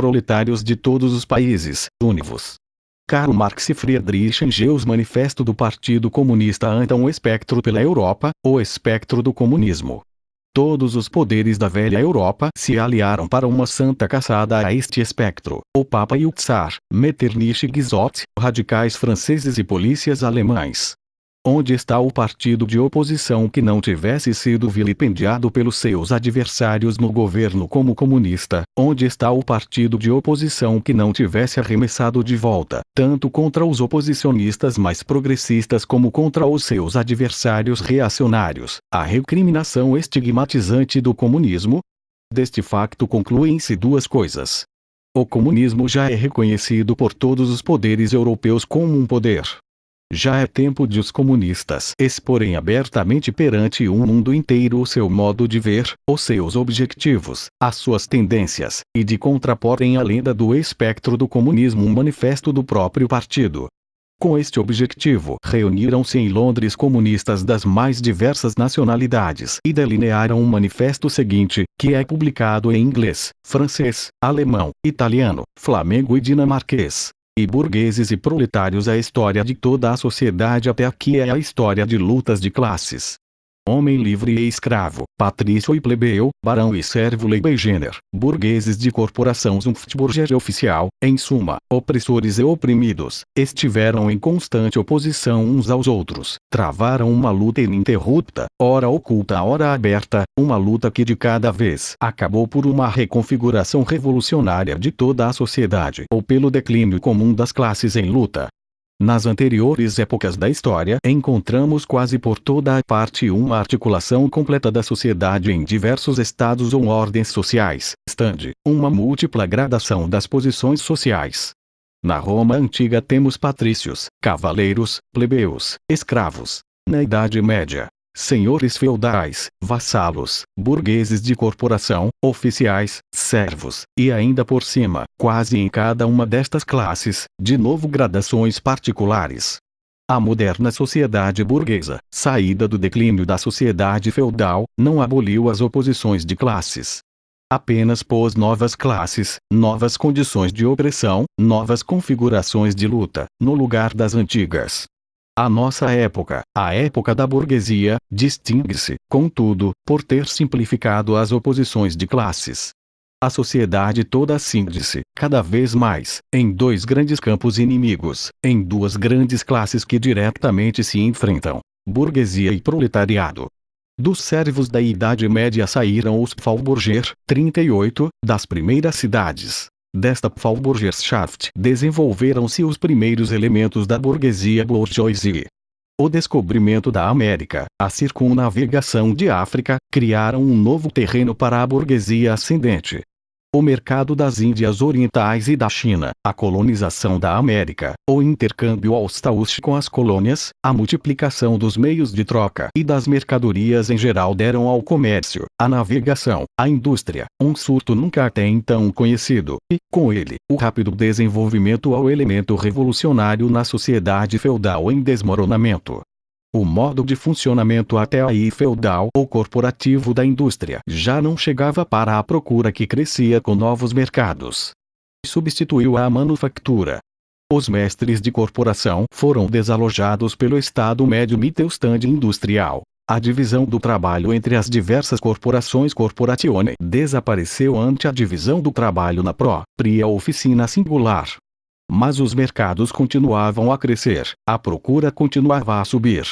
proletários de todos os países, univos. Karl Marx e Friedrich Engels. Manifesto do Partido Comunista anta um espectro pela Europa, o espectro do comunismo. Todos os poderes da velha Europa se aliaram para uma santa caçada a este espectro. O Papa e o Czar, Metternich e Guizot, radicais franceses e polícias alemães. Onde está o partido de oposição que não tivesse sido vilipendiado pelos seus adversários no governo como comunista? Onde está o partido de oposição que não tivesse arremessado de volta, tanto contra os oposicionistas mais progressistas como contra os seus adversários reacionários, a recriminação estigmatizante do comunismo? Deste facto concluem-se duas coisas. O comunismo já é reconhecido por todos os poderes europeus como um poder. Já é tempo de os comunistas exporem abertamente perante um mundo inteiro o seu modo de ver, os seus objetivos, as suas tendências, e de contraporem à lenda do espectro do comunismo um manifesto do próprio partido. Com este objetivo, reuniram-se em Londres comunistas das mais diversas nacionalidades e delinearam um manifesto seguinte, que é publicado em inglês, francês, alemão, italiano, flamengo e dinamarquês. E burgueses e proletários. A história de toda a sociedade até aqui é a história de lutas de classes. Homem livre e escravo, patrício e plebeu, barão e servo, lei e gênero, burgueses de corporação, Zunftburger oficial, em suma, opressores e oprimidos, estiveram em constante oposição uns aos outros, travaram uma luta ininterrupta, ora oculta ora aberta, uma luta que de cada vez acabou por uma reconfiguração revolucionária de toda a sociedade ou pelo declínio comum das classes em luta. Nas anteriores épocas da história, encontramos quase por toda a parte uma articulação completa da sociedade em diversos estados ou ordens sociais, uma múltipla gradação das posições sociais. Na Roma antiga temos patrícios, cavaleiros, plebeus, escravos. Na Idade Média, senhores feudais, vassalos, burgueses de corporação, oficiais, servos, e ainda por cima, quase em cada uma destas classes, de novo gradações particulares. A moderna sociedade burguesa, saída do declínio da sociedade feudal, não aboliu as oposições de classes. Apenas pôs novas classes, novas condições de opressão, novas configurações de luta, no lugar das antigas. A nossa época, a época da burguesia, distingue-se, contudo, por ter simplificado as oposições de classes. A sociedade toda cinge-se, cada vez mais, em dois grandes campos inimigos, em duas grandes classes que diretamente se enfrentam: burguesia e proletariado. Dos servos da Idade Média saíram os Pfahlburger, 38, das primeiras cidades. Desta Pfahlburgerschaft desenvolveram-se os primeiros elementos da burguesia bourgeoisie. O descobrimento da América, a circunnavegação de África, criaram um novo terreno para a burguesia ascendente. O mercado das Índias Orientais e da China, a colonização da América, o intercâmbio austausch com as colônias, a multiplicação dos meios de troca e das mercadorias em geral deram ao comércio, à navegação, à indústria, um surto nunca até então conhecido, e, com ele, o rápido desenvolvimento ao elemento revolucionário na sociedade feudal em desmoronamento. O modo de funcionamento até aí feudal ou corporativo da indústria já não chegava para a procura que crescia com novos mercados. Substituiu a manufatura. Os mestres de corporação foram desalojados pelo Estado médio Mittelstand industrial. A divisão do trabalho entre as diversas corporações corporatione desapareceu ante a divisão do trabalho na própria oficina singular. Mas os mercados continuavam a crescer, a procura continuava a subir.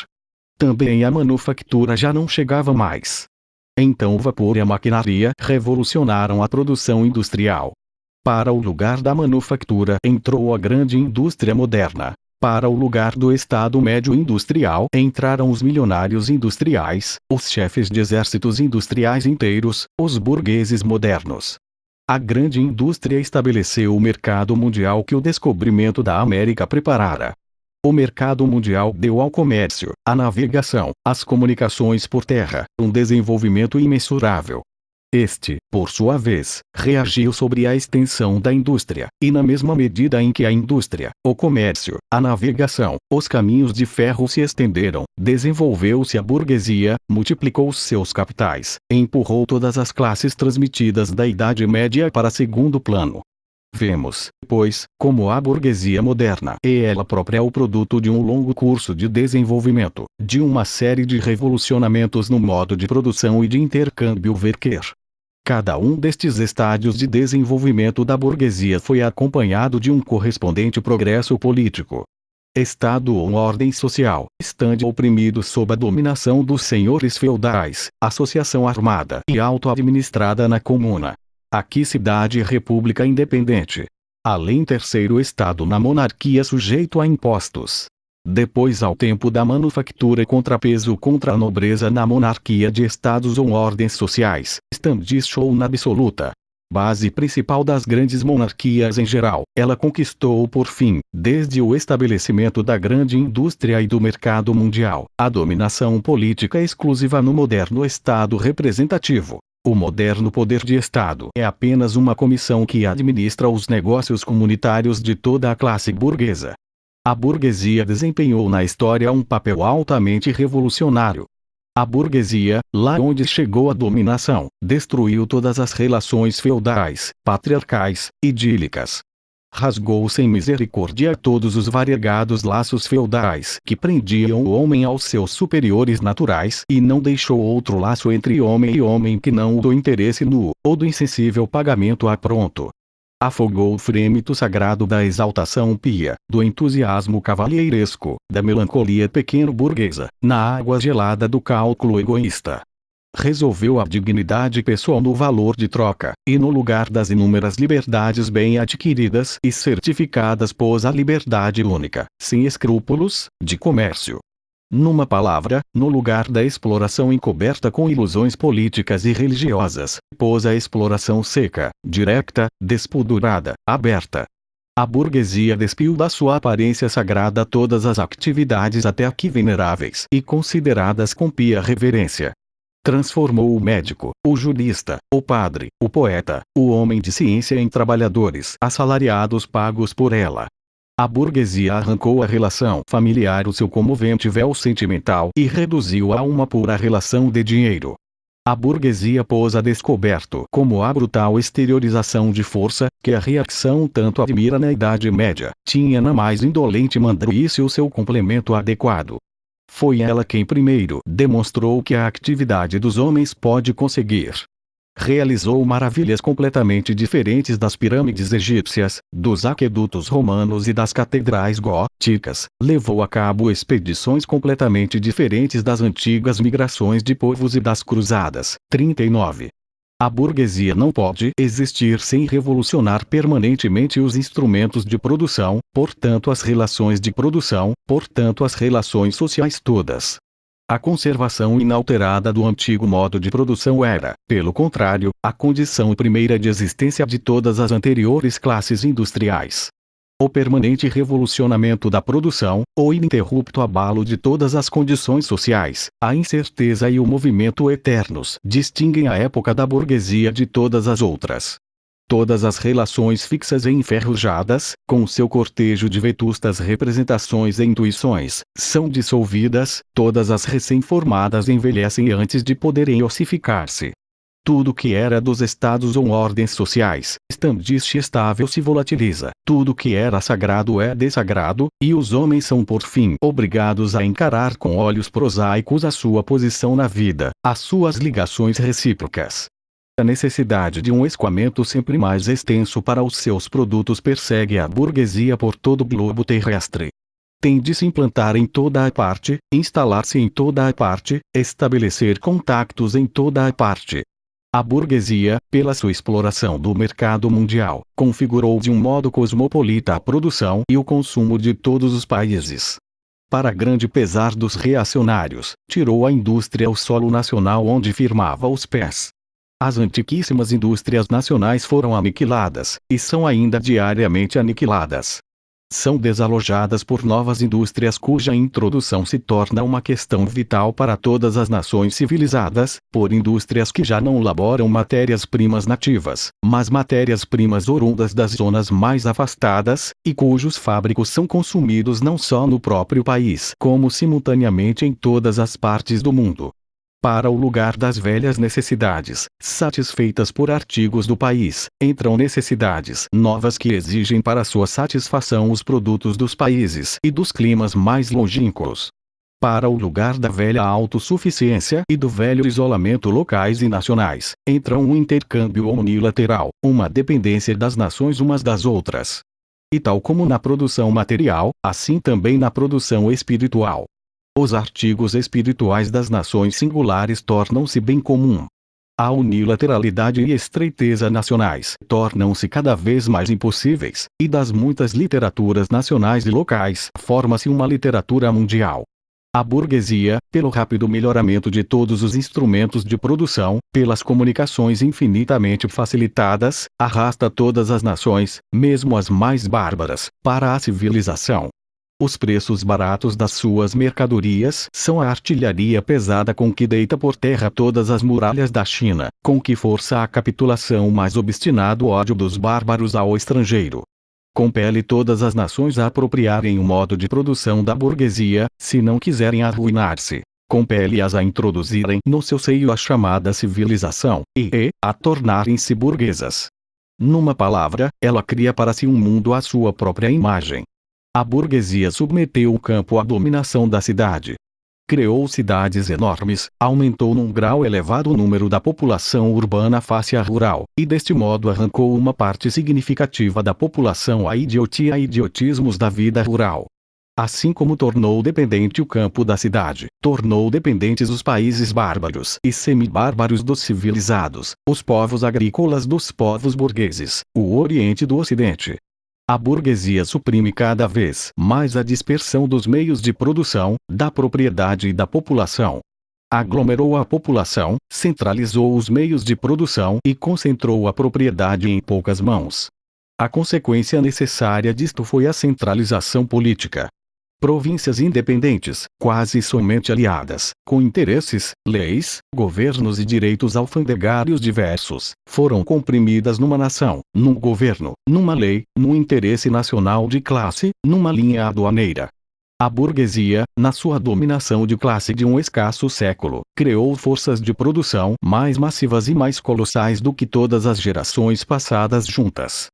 Também a manufatura já não chegava mais. Então o vapor e a maquinaria revolucionaram a produção industrial. Para o lugar da manufatura entrou a grande indústria moderna. Para o lugar do Estado médio industrial entraram os milionários industriais, os chefes de exércitos industriais inteiros, os burgueses modernos. A grande indústria estabeleceu o mercado mundial que o descobrimento da América preparara. O mercado mundial deu ao comércio, à navegação, às comunicações por terra, um desenvolvimento imensurável. Este, por sua vez, reagiu sobre a extensão da indústria, e na mesma medida em que a indústria, o comércio, a navegação, os caminhos de ferro se estenderam, desenvolveu-se a burguesia, multiplicou seus capitais, empurrou todas as classes transmitidas da Idade Média para segundo plano. Vemos, pois, como a burguesia moderna é ela própria o produto de um longo curso de desenvolvimento, de uma série de revolucionamentos no modo de produção e de intercâmbio verquer. Cada um destes estádios de desenvolvimento da burguesia foi acompanhado de um correspondente progresso político. Estado ou ordem social, estande oprimido sob a dominação dos senhores feudais, associação armada e auto-administrada na comuna. Aqui cidade e república independente. Além terceiro estado na monarquia sujeito a impostos. Depois ao tempo da manufatura contrapeso contra a nobreza na monarquia de estados ou ordens sociais, standish ou na absoluta. Base principal das grandes monarquias em geral, ela conquistou por fim, desde o estabelecimento da grande indústria e do mercado mundial, a dominação política exclusiva no moderno Estado representativo. O moderno poder de Estado é apenas uma comissão que administra os negócios comunitários de toda a classe burguesa. A burguesia desempenhou na história um papel altamente revolucionário. A burguesia, lá onde chegou a dominação, destruiu todas as relações feudais, patriarcais, idílicas. Rasgou sem misericórdia todos os variegados laços feudais que prendiam o homem aos seus superiores naturais e não deixou outro laço entre homem e homem que não o do interesse nu, ou do insensível pagamento a pronto. Afogou o frêmito sagrado da exaltação pia, do entusiasmo cavalheiresco, da melancolia pequeno-burguesa, na água gelada do cálculo egoísta. Resolveu a dignidade pessoal no valor de troca, e no lugar das inúmeras liberdades bem adquiridas e certificadas pôs a liberdade única, sem escrúpulos, de comércio. Numa palavra, no lugar da exploração encoberta com ilusões políticas e religiosas, pôs a exploração seca, direta, despudorada, aberta. A burguesia despiu da sua aparência sagrada todas as atividades até aqui veneráveis e consideradas com pia reverência. Transformou o médico, o jurista, o padre, o poeta, o homem de ciência em trabalhadores assalariados pagos por ela. A burguesia arrancou a relação familiar o seu comovente véu sentimental e reduziu-a a uma pura relação de dinheiro. A burguesia pôs a descoberto como a brutal exteriorização de força, que a reação tanto admira na Idade Média, tinha na mais indolente mandrice o seu complemento adequado. Foi ela quem primeiro demonstrou que a atividade dos homens pode conseguir. Realizou maravilhas completamente diferentes das pirâmides egípcias, dos aquedutos romanos e das catedrais góticas, levou a cabo expedições completamente diferentes das antigas migrações de povos e das cruzadas. 39. A burguesia não pode existir sem revolucionar permanentemente os instrumentos de produção, portanto as relações de produção, portanto as relações sociais todas. A conservação inalterada do antigo modo de produção era, pelo contrário, a condição primeira de existência de todas as anteriores classes industriais. O permanente revolucionamento da produção, o ininterrupto abalo de todas as condições sociais, a incerteza e o movimento eternos distinguem a época da burguesia de todas as outras. Todas as relações fixas e enferrujadas, com seu cortejo de vetustas representações e intuições, são dissolvidas, todas as recém-formadas envelhecem antes de poderem ossificar-se. Tudo que era dos estados ou ordens sociais, standish estável se volatiliza, tudo que era sagrado é desagrado, e os homens são por fim obrigados a encarar com olhos prosaicos a sua posição na vida, as suas ligações recíprocas. A necessidade de um escoamento sempre mais extenso para os seus produtos persegue a burguesia por todo o globo terrestre. Tem de se implantar em toda a parte, instalar-se em toda a parte, estabelecer contactos em toda a parte. A burguesia, pela sua exploração do mercado mundial, configurou de um modo cosmopolita a produção e o consumo de todos os países. Para grande pesar dos reacionários, tirou a indústria ao solo nacional onde firmava os pés. As antiquíssimas indústrias nacionais foram aniquiladas, e são ainda diariamente aniquiladas. São desalojadas por novas indústrias cuja introdução se torna uma questão vital para todas as nações civilizadas, por indústrias que já não elaboram matérias-primas nativas, mas matérias-primas oriundas das zonas mais afastadas, e cujos fábricos são consumidos não só no próprio país, como simultaneamente em todas as partes do mundo. Para o lugar das velhas necessidades, satisfeitas por artigos do país, entram necessidades novas que exigem para sua satisfação os produtos dos países e dos climas mais longínquos. Para o lugar da velha autossuficiência e do velho isolamento locais e nacionais, entra um intercâmbio unilateral, uma dependência das nações umas das outras. E tal como na produção material, assim também na produção espiritual. Os artigos espirituais das nações singulares tornam-se bem comum. A unilateralidade e estreiteza nacionais tornam-se cada vez mais impossíveis, e das muitas literaturas nacionais e locais, forma-se uma literatura mundial. A burguesia, pelo rápido melhoramento de todos os instrumentos de produção, pelas comunicações infinitamente facilitadas, arrasta todas as nações, mesmo as mais bárbaras, para a civilização. Os preços baratos das suas mercadorias são a artilharia pesada com que deita por terra todas as muralhas da China, com que força a capitulação o mais obstinado ódio dos bárbaros ao estrangeiro. Compele todas as nações a apropriarem o modo de produção da burguesia, se não quiserem arruinar-se. Compele-as a introduzirem no seu seio a chamada civilização, e a tornarem-se burguesas. Numa palavra, ela cria para si um mundo à sua própria imagem. A burguesia submeteu o campo à dominação da cidade. Criou cidades enormes, aumentou num grau elevado o número da população urbana face à rural, e deste modo arrancou uma parte significativa da população à idiotia e idiotismos da vida rural. Assim como tornou dependente o campo da cidade, tornou dependentes os países bárbaros e semi-bárbaros dos civilizados, os povos agrícolas dos povos burgueses, o Oriente do Ocidente. A burguesia suprime cada vez mais a dispersão dos meios de produção, da propriedade e da população. Aglomerou a população, centralizou os meios de produção e concentrou a propriedade em poucas mãos. A consequência necessária disto foi a centralização política. Províncias independentes, quase somente aliadas, com interesses, leis, governos e direitos alfandegários diversos, foram comprimidas numa nação, num governo, numa lei, num interesse nacional de classe, numa linha aduaneira. A burguesia, na sua dominação de classe de um escasso século, criou forças de produção mais massivas e mais colossais do que todas as gerações passadas juntas.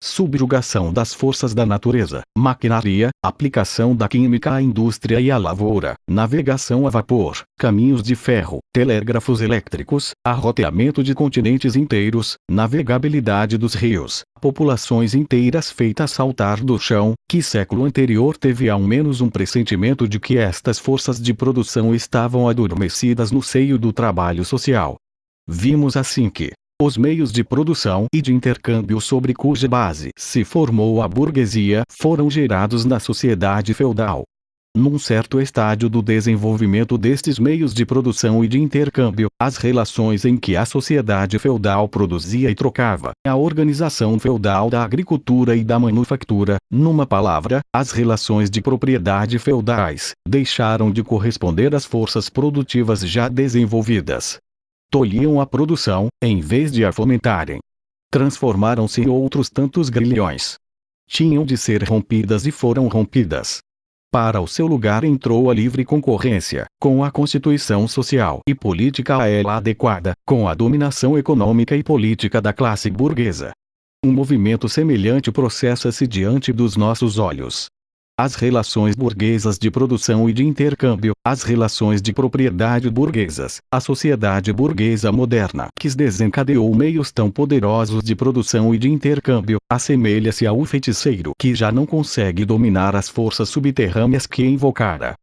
Subjugação das forças da natureza, maquinaria, aplicação da química à indústria e à lavoura, navegação a vapor, caminhos de ferro, telégrafos elétricos, arroteamento de continentes inteiros, navegabilidade dos rios, populações inteiras feitas saltar do chão. Que século anterior teve ao menos um pressentimento de que estas forças de produção estavam adormecidas no seio do trabalho social? Vimos assim que os meios de produção e de intercâmbio sobre cuja base se formou a burguesia foram gerados na sociedade feudal. Num certo estádio do desenvolvimento destes meios de produção e de intercâmbio, as relações em que a sociedade feudal produzia e trocava, a organização feudal da agricultura e da manufatura, numa palavra, as relações de propriedade feudais, deixaram de corresponder às forças produtivas já desenvolvidas. Tolhiam a produção, em vez de a fomentarem. Transformaram-se em outros tantos grilhões. Tinham de ser rompidas e foram rompidas. Para o seu lugar entrou a livre concorrência, com a constituição social e política a ela adequada, com a dominação econômica e política da classe burguesa. Um movimento semelhante processa-se diante dos nossos olhos. As relações burguesas de produção e de intercâmbio, as relações de propriedade burguesas, a sociedade burguesa moderna que desencadeou meios tão poderosos de produção e de intercâmbio, assemelha-se ao feiticeiro que já não consegue dominar as forças subterrâneas que invocara.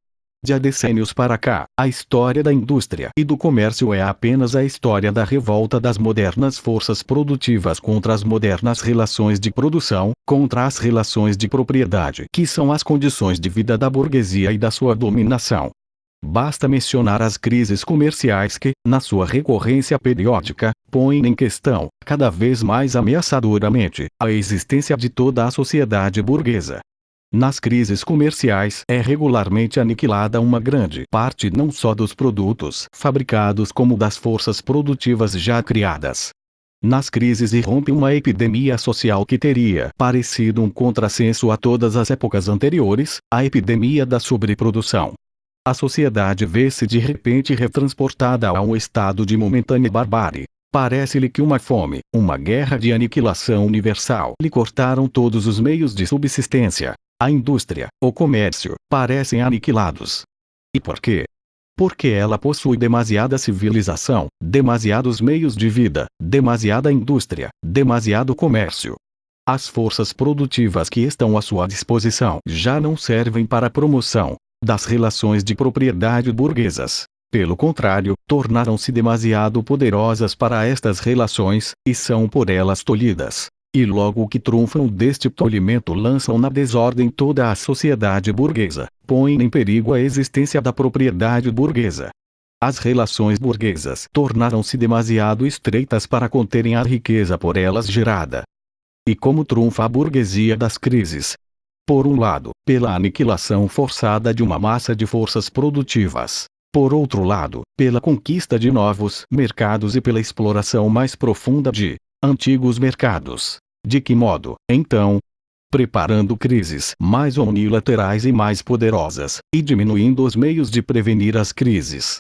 De há decênios para cá, a história da indústria e do comércio é apenas a história da revolta das modernas forças produtivas contra as modernas relações de produção, contra as relações de propriedade que são as condições de vida da burguesia e da sua dominação. Basta mencionar as crises comerciais que, na sua recorrência periódica, põem em questão, cada vez mais ameaçadoramente, a existência de toda a sociedade burguesa. Nas crises comerciais é regularmente aniquilada uma grande parte não só dos produtos fabricados como das forças produtivas já criadas. Nas crises irrompe uma epidemia social que teria parecido um contrassenso a todas as épocas anteriores, a epidemia da sobreprodução. A sociedade vê-se de repente retransportada a um estado de momentânea barbárie. Parece-lhe que uma fome, uma guerra de aniquilação universal lhe cortaram todos os meios de subsistência. A indústria, o comércio, parecem aniquilados. E por quê? Porque ela possui demasiada civilização, demasiados meios de vida, demasiada indústria, demasiado comércio. As forças produtivas que estão à sua disposição já não servem para a promoção das relações de propriedade burguesas. Pelo contrário, tornaram-se demasiado poderosas para estas relações, e são por elas tolhidas. E logo que trunfam deste tolhimento lançam na desordem toda a sociedade burguesa, põem em perigo a existência da propriedade burguesa. As relações burguesas tornaram-se demasiado estreitas para conterem a riqueza por elas gerada. E como trunfa a burguesia das crises? Por um lado, pela aniquilação forçada de uma massa de forças produtivas. Por outro lado, pela conquista de novos mercados e pela exploração mais profunda de antigos mercados. De que modo, então? Preparando crises mais unilaterais e mais poderosas, e diminuindo os meios de prevenir as crises.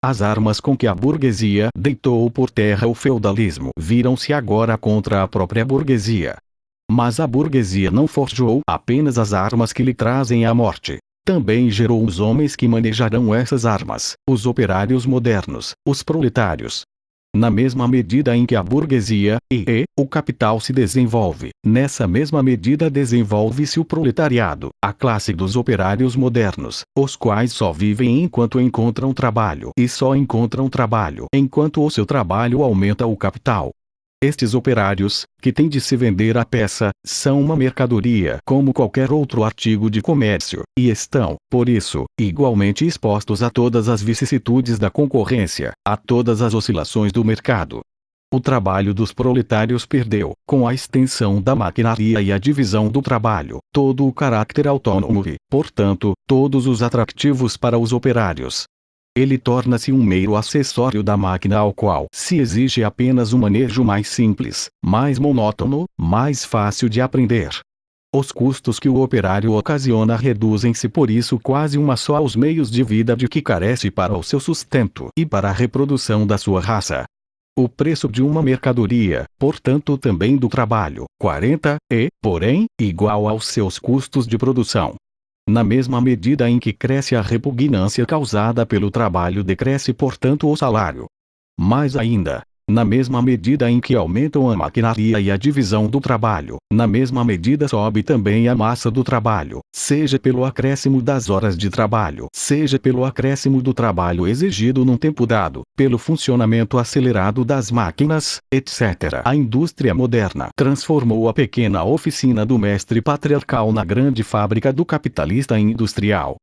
As armas com que a burguesia deitou por terra o feudalismo viram-se agora contra a própria burguesia. Mas a burguesia não forjou apenas as armas que lhe trazem a morte. Também gerou os homens que manejarão essas armas, os operários modernos, os proletários. Na mesma medida em que a burguesia e o capital se desenvolve, nessa mesma medida desenvolve-se o proletariado, a classe dos operários modernos, os quais só vivem enquanto encontram trabalho e só encontram trabalho enquanto o seu trabalho aumenta o capital. Estes operários, que têm de se vender a peça, são uma mercadoria como qualquer outro artigo de comércio, e estão, por isso, igualmente expostos a todas as vicissitudes da concorrência, a todas as oscilações do mercado. O trabalho dos proletários perdeu, com a extensão da maquinaria e a divisão do trabalho, todo o caráter autônomo e, portanto, todos os atrativos para os operários. Ele torna-se um mero acessório da máquina ao qual se exige apenas um manejo mais simples, mais monótono, mais fácil de aprender. Os custos que o operário ocasiona reduzem-se por isso quase uma só aos meios de vida de que carece para o seu sustento e para a reprodução da sua raça. O preço de uma mercadoria, portanto também do trabalho, 40, porém, igual aos seus custos de produção. Na mesma medida em que cresce a repugnância causada pelo trabalho, decresce portanto o salário. Mais ainda, na mesma medida em que aumentam a maquinaria e a divisão do trabalho, na mesma medida sobe também a massa do trabalho, seja pelo acréscimo das horas de trabalho, seja pelo acréscimo do trabalho exigido num tempo dado, pelo funcionamento acelerado das máquinas, etc. A indústria moderna transformou a pequena oficina do mestre patriarcal na grande fábrica do capitalista industrial.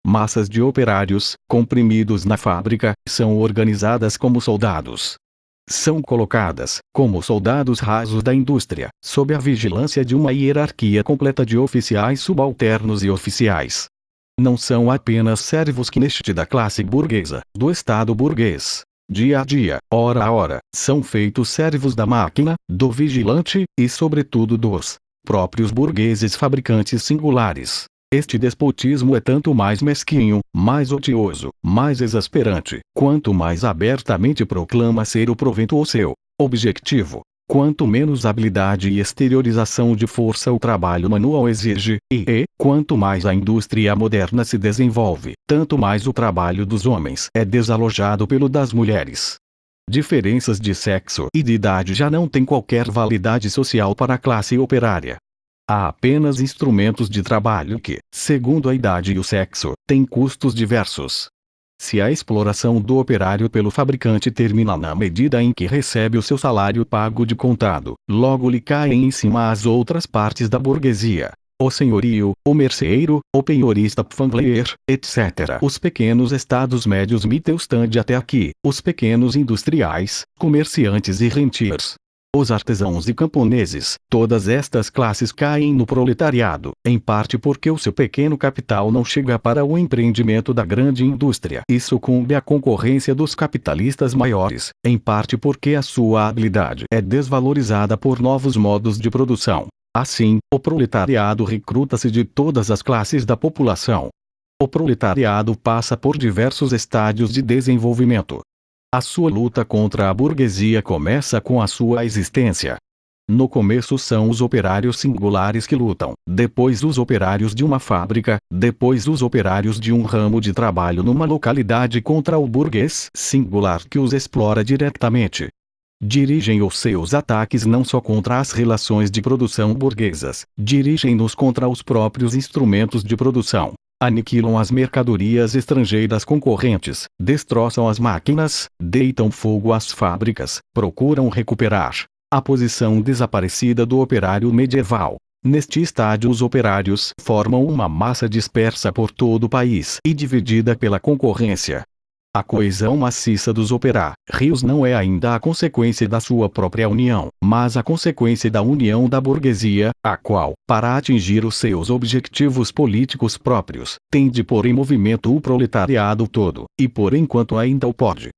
Massas de operários, comprimidos na fábrica, são organizadas como soldados. São colocadas, como soldados rasos da indústria, sob a vigilância de uma hierarquia completa de oficiais subalternos e oficiais. Não são apenas servos que neste da classe burguesa, do Estado burguês. Dia a dia, hora a hora, são feitos servos da máquina, do vigilante, e sobretudo dos próprios burgueses fabricantes singulares. Este despotismo é tanto mais mesquinho, mais odioso, mais exasperante, quanto mais abertamente proclama ser o provento o seu objetivo. Quanto menos habilidade e exteriorização de força o trabalho manual exige, e quanto mais a indústria moderna se desenvolve, tanto mais o trabalho dos homens é desalojado pelo das mulheres. Diferenças de sexo e de idade já não têm qualquer validade social para a classe operária. Há apenas instrumentos de trabalho que, segundo a idade e o sexo, têm custos diversos. Se a exploração do operário pelo fabricante termina na medida em que recebe o seu salário pago de contado, logo lhe caem em cima as outras partes da burguesia. O senhorio, o merceeiro, o penhorista pfanleer, etc. Os pequenos estados médios Mittelstand até aqui, os pequenos industriais, comerciantes e rentiers. Os artesãos e camponeses, todas estas classes caem no proletariado, em parte porque o seu pequeno capital não chega para o empreendimento da grande indústria e sucumbe à concorrência dos capitalistas maiores, em parte porque a sua habilidade é desvalorizada por novos modos de produção. Assim, o proletariado recruta-se de todas as classes da população. O proletariado passa por diversos estádios de desenvolvimento. A sua luta contra a burguesia começa com a sua existência. No começo são os operários singulares que lutam, depois os operários de uma fábrica, depois os operários de um ramo de trabalho numa localidade contra o burguês singular que os explora diretamente. Dirigem os seus ataques não só contra as relações de produção burguesas, dirigem-nos contra os próprios instrumentos de produção. Aniquilam as mercadorias estrangeiras concorrentes, destroçam as máquinas, deitam fogo às fábricas, procuram recuperar a posição desaparecida do operário medieval. Neste estádio os operários formam uma massa dispersa por todo o país e dividida pela concorrência. A coesão maciça dos operários não é ainda a consequência da sua própria união, mas a consequência da união da burguesia, a qual, para atingir os seus objetivos políticos próprios, tem de pôr em movimento o proletariado todo, e por enquanto ainda o pode.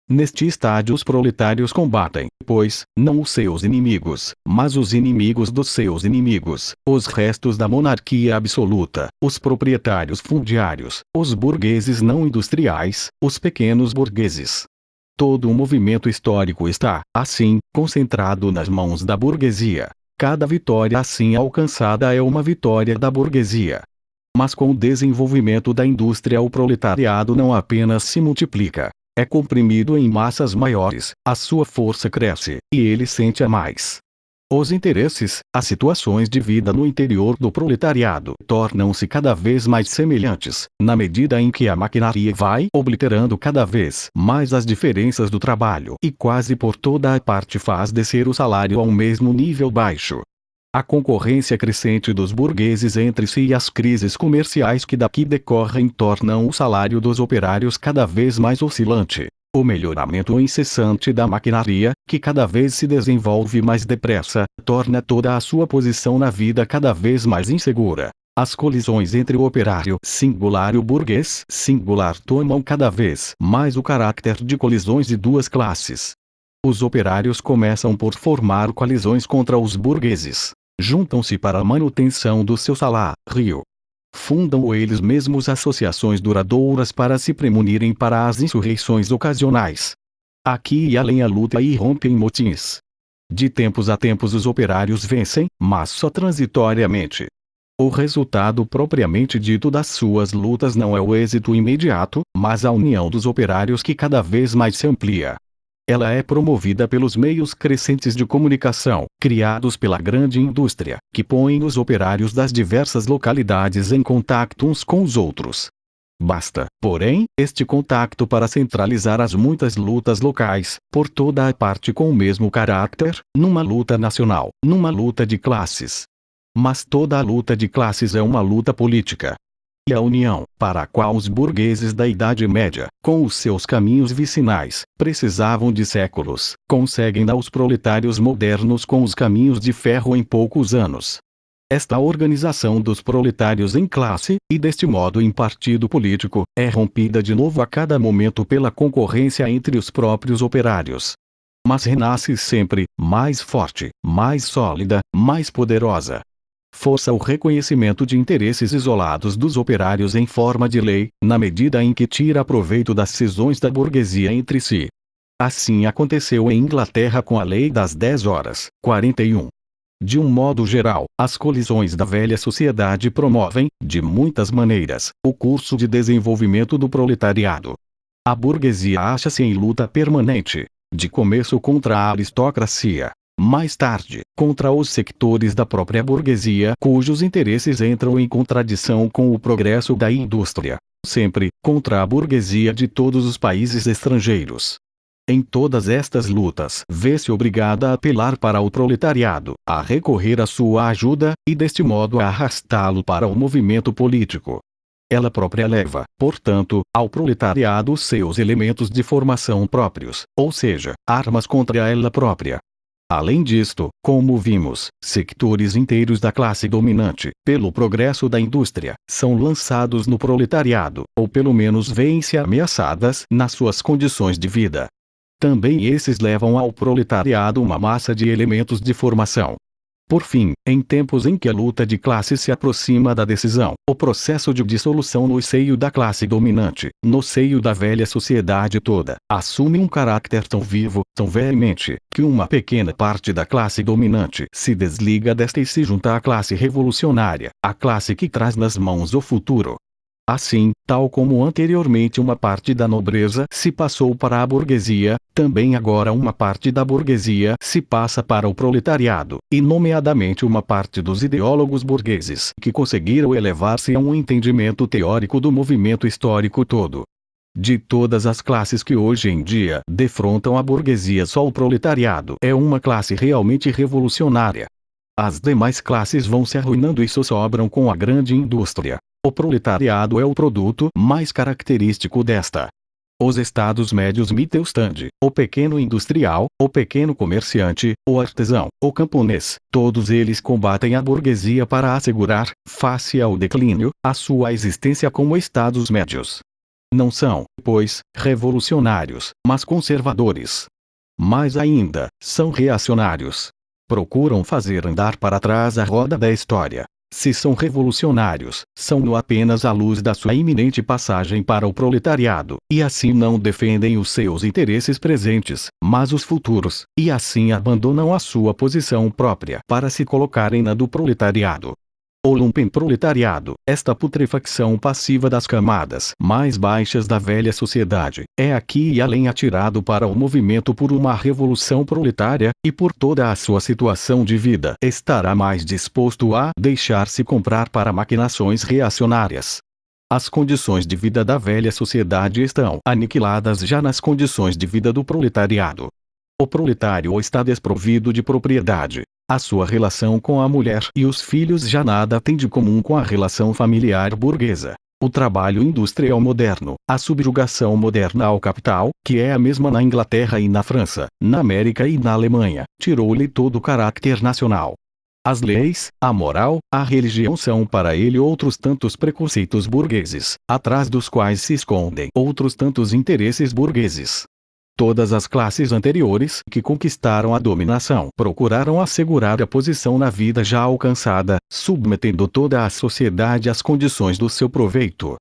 Neste estádio os proletários combatem, pois, não os seus inimigos, mas os inimigos dos seus inimigos, os restos da monarquia absoluta, os proprietários fundiários, os burgueses não industriais, os pequenos burgueses. Todo o movimento histórico está, assim, concentrado nas mãos da burguesia. Cada vitória assim alcançada é uma vitória da burguesia. Mas com o desenvolvimento da indústria o proletariado não apenas se multiplica. É comprimido em massas maiores, a sua força cresce, e ele sente a mais. Os interesses, as situações de vida no interior do proletariado tornam-se cada vez mais semelhantes, na medida em que a maquinaria vai obliterando cada vez mais as diferenças do trabalho e quase por toda a parte faz descer o salário ao mesmo nível baixo. A concorrência crescente dos burgueses entre si e as crises comerciais que daqui decorrem tornam o salário dos operários cada vez mais oscilante. O melhoramento incessante da maquinaria, que cada vez se desenvolve mais depressa, torna toda a sua posição na vida cada vez mais insegura. As colisões entre o operário singular e o burguês singular tomam cada vez mais o caráter de colisões de duas classes. Os operários começam por formar coalizões contra os burgueses. Juntam-se para a manutenção do seu salário. Fundam eles mesmos associações duradouras para se premunirem para as insurreições ocasionais. Aqui e além a luta irrompe em motins. De tempos a tempos os operários vencem, mas só transitoriamente. O resultado propriamente dito das suas lutas não é o êxito imediato, mas a união dos operários que cada vez mais se amplia. Ela é promovida pelos meios crescentes de comunicação, criados pela grande indústria, que põem os operários das diversas localidades em contato uns com os outros. Basta, porém, este contacto para centralizar as muitas lutas locais, por toda a parte com o mesmo caráter, numa luta nacional, numa luta de classes. Mas toda a luta de classes é uma luta política. E a união, para a qual os burgueses da Idade Média, com os seus caminhos vicinais, precisavam de séculos, conseguem-na os proletários modernos com os caminhos de ferro em poucos anos. Esta organização dos proletários em classe, e deste modo em partido político, é rompida de novo a cada momento pela concorrência entre os próprios operários. Mas renasce sempre, mais forte, mais sólida, mais poderosa. Força o reconhecimento de interesses isolados dos operários em forma de lei, na medida em que tira proveito das cisões da burguesia entre si. Assim aconteceu em Inglaterra com a Lei das 10 Horas, 41. De um modo geral, as colisões da velha sociedade promovem, de muitas maneiras, o curso de desenvolvimento do proletariado. A burguesia acha-se em luta permanente, de começo contra a aristocracia. Mais tarde, contra os sectores da própria burguesia cujos interesses entram em contradição com o progresso da indústria. Sempre, contra a burguesia de todos os países estrangeiros. Em todas estas lutas, vê-se obrigada a apelar para o proletariado, a recorrer à sua ajuda, e deste modo a arrastá-lo para o movimento político. Ela própria leva, portanto, ao proletariado seus elementos de formação próprios, ou seja, armas contra ela própria. Além disto, como vimos, sectores inteiros da classe dominante, pelo progresso da indústria, são lançados no proletariado, ou pelo menos veem-se ameaçadas nas suas condições de vida. Também esses levam ao proletariado uma massa de elementos de formação. Por fim, em tempos em que a luta de classe se aproxima da decisão, o processo de dissolução no seio da classe dominante, no seio da velha sociedade toda, assume um caráter tão vivo, tão veemente, que uma pequena parte da classe dominante se desliga desta e se junta à classe revolucionária, a classe que traz nas mãos o futuro. Assim, tal como anteriormente uma parte da nobreza se passou para a burguesia, também agora uma parte da burguesia se passa para o proletariado, e nomeadamente uma parte dos ideólogos burgueses que conseguiram elevar-se a um entendimento teórico do movimento histórico todo. De todas as classes que hoje em dia defrontam a burguesia, só o proletariado é uma classe realmente revolucionária. As demais classes vão se arruinando e só sobram com a grande indústria. O proletariado é o produto mais característico desta. Os estados médios Mittelstand, o pequeno industrial, o pequeno comerciante, o artesão, o camponês, todos eles combatem a burguesia para assegurar, face ao declínio, a sua existência como estados médios. Não são, pois, revolucionários, mas conservadores. Mais ainda, são reacionários. Procuram fazer andar para trás a roda da história. Se são revolucionários, são-no apenas à luz da sua iminente passagem para o proletariado, e assim não defendem os seus interesses presentes, mas os futuros, e assim abandonam a sua posição própria para se colocarem na do proletariado. O lumpenproletariado, esta putrefacção passiva das camadas mais baixas da velha sociedade, é aqui e além atirado para o movimento por uma revolução proletária, e por toda a sua situação de vida estará mais disposto a deixar-se comprar para maquinações reacionárias. As condições de vida da velha sociedade estão aniquiladas já nas condições de vida do proletariado. O proletário está desprovido de propriedade. A sua relação com a mulher e os filhos já nada tem de comum com a relação familiar burguesa. O trabalho industrial moderno, a subjugação moderna ao capital, que é a mesma na Inglaterra e na França, na América e na Alemanha, tirou-lhe todo o caráter nacional. As leis, a moral, a religião são para ele outros tantos preconceitos burgueses, atrás dos quais se escondem outros tantos interesses burgueses. Todas as classes anteriores que conquistaram a dominação procuraram assegurar a posição na vida já alcançada, submetendo toda a sociedade às condições do seu proveito.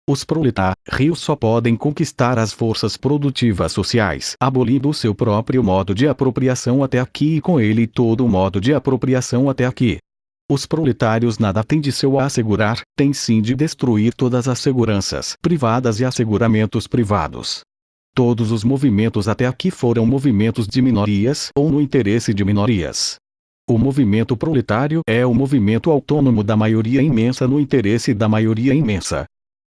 Os proletários só podem conquistar as forças produtivas sociais, abolindo o seu próprio modo de apropriação até aqui e com ele todo o modo de apropriação até aqui. Os proletários nada têm de seu a assegurar, têm sim de destruir todas as seguranças privadas e asseguramentos privados. Todos os movimentos até aqui foram movimentos de minorias ou no interesse de minorias. O movimento proletário é o movimento autônomo da maioria imensa no interesse da maioria imensa.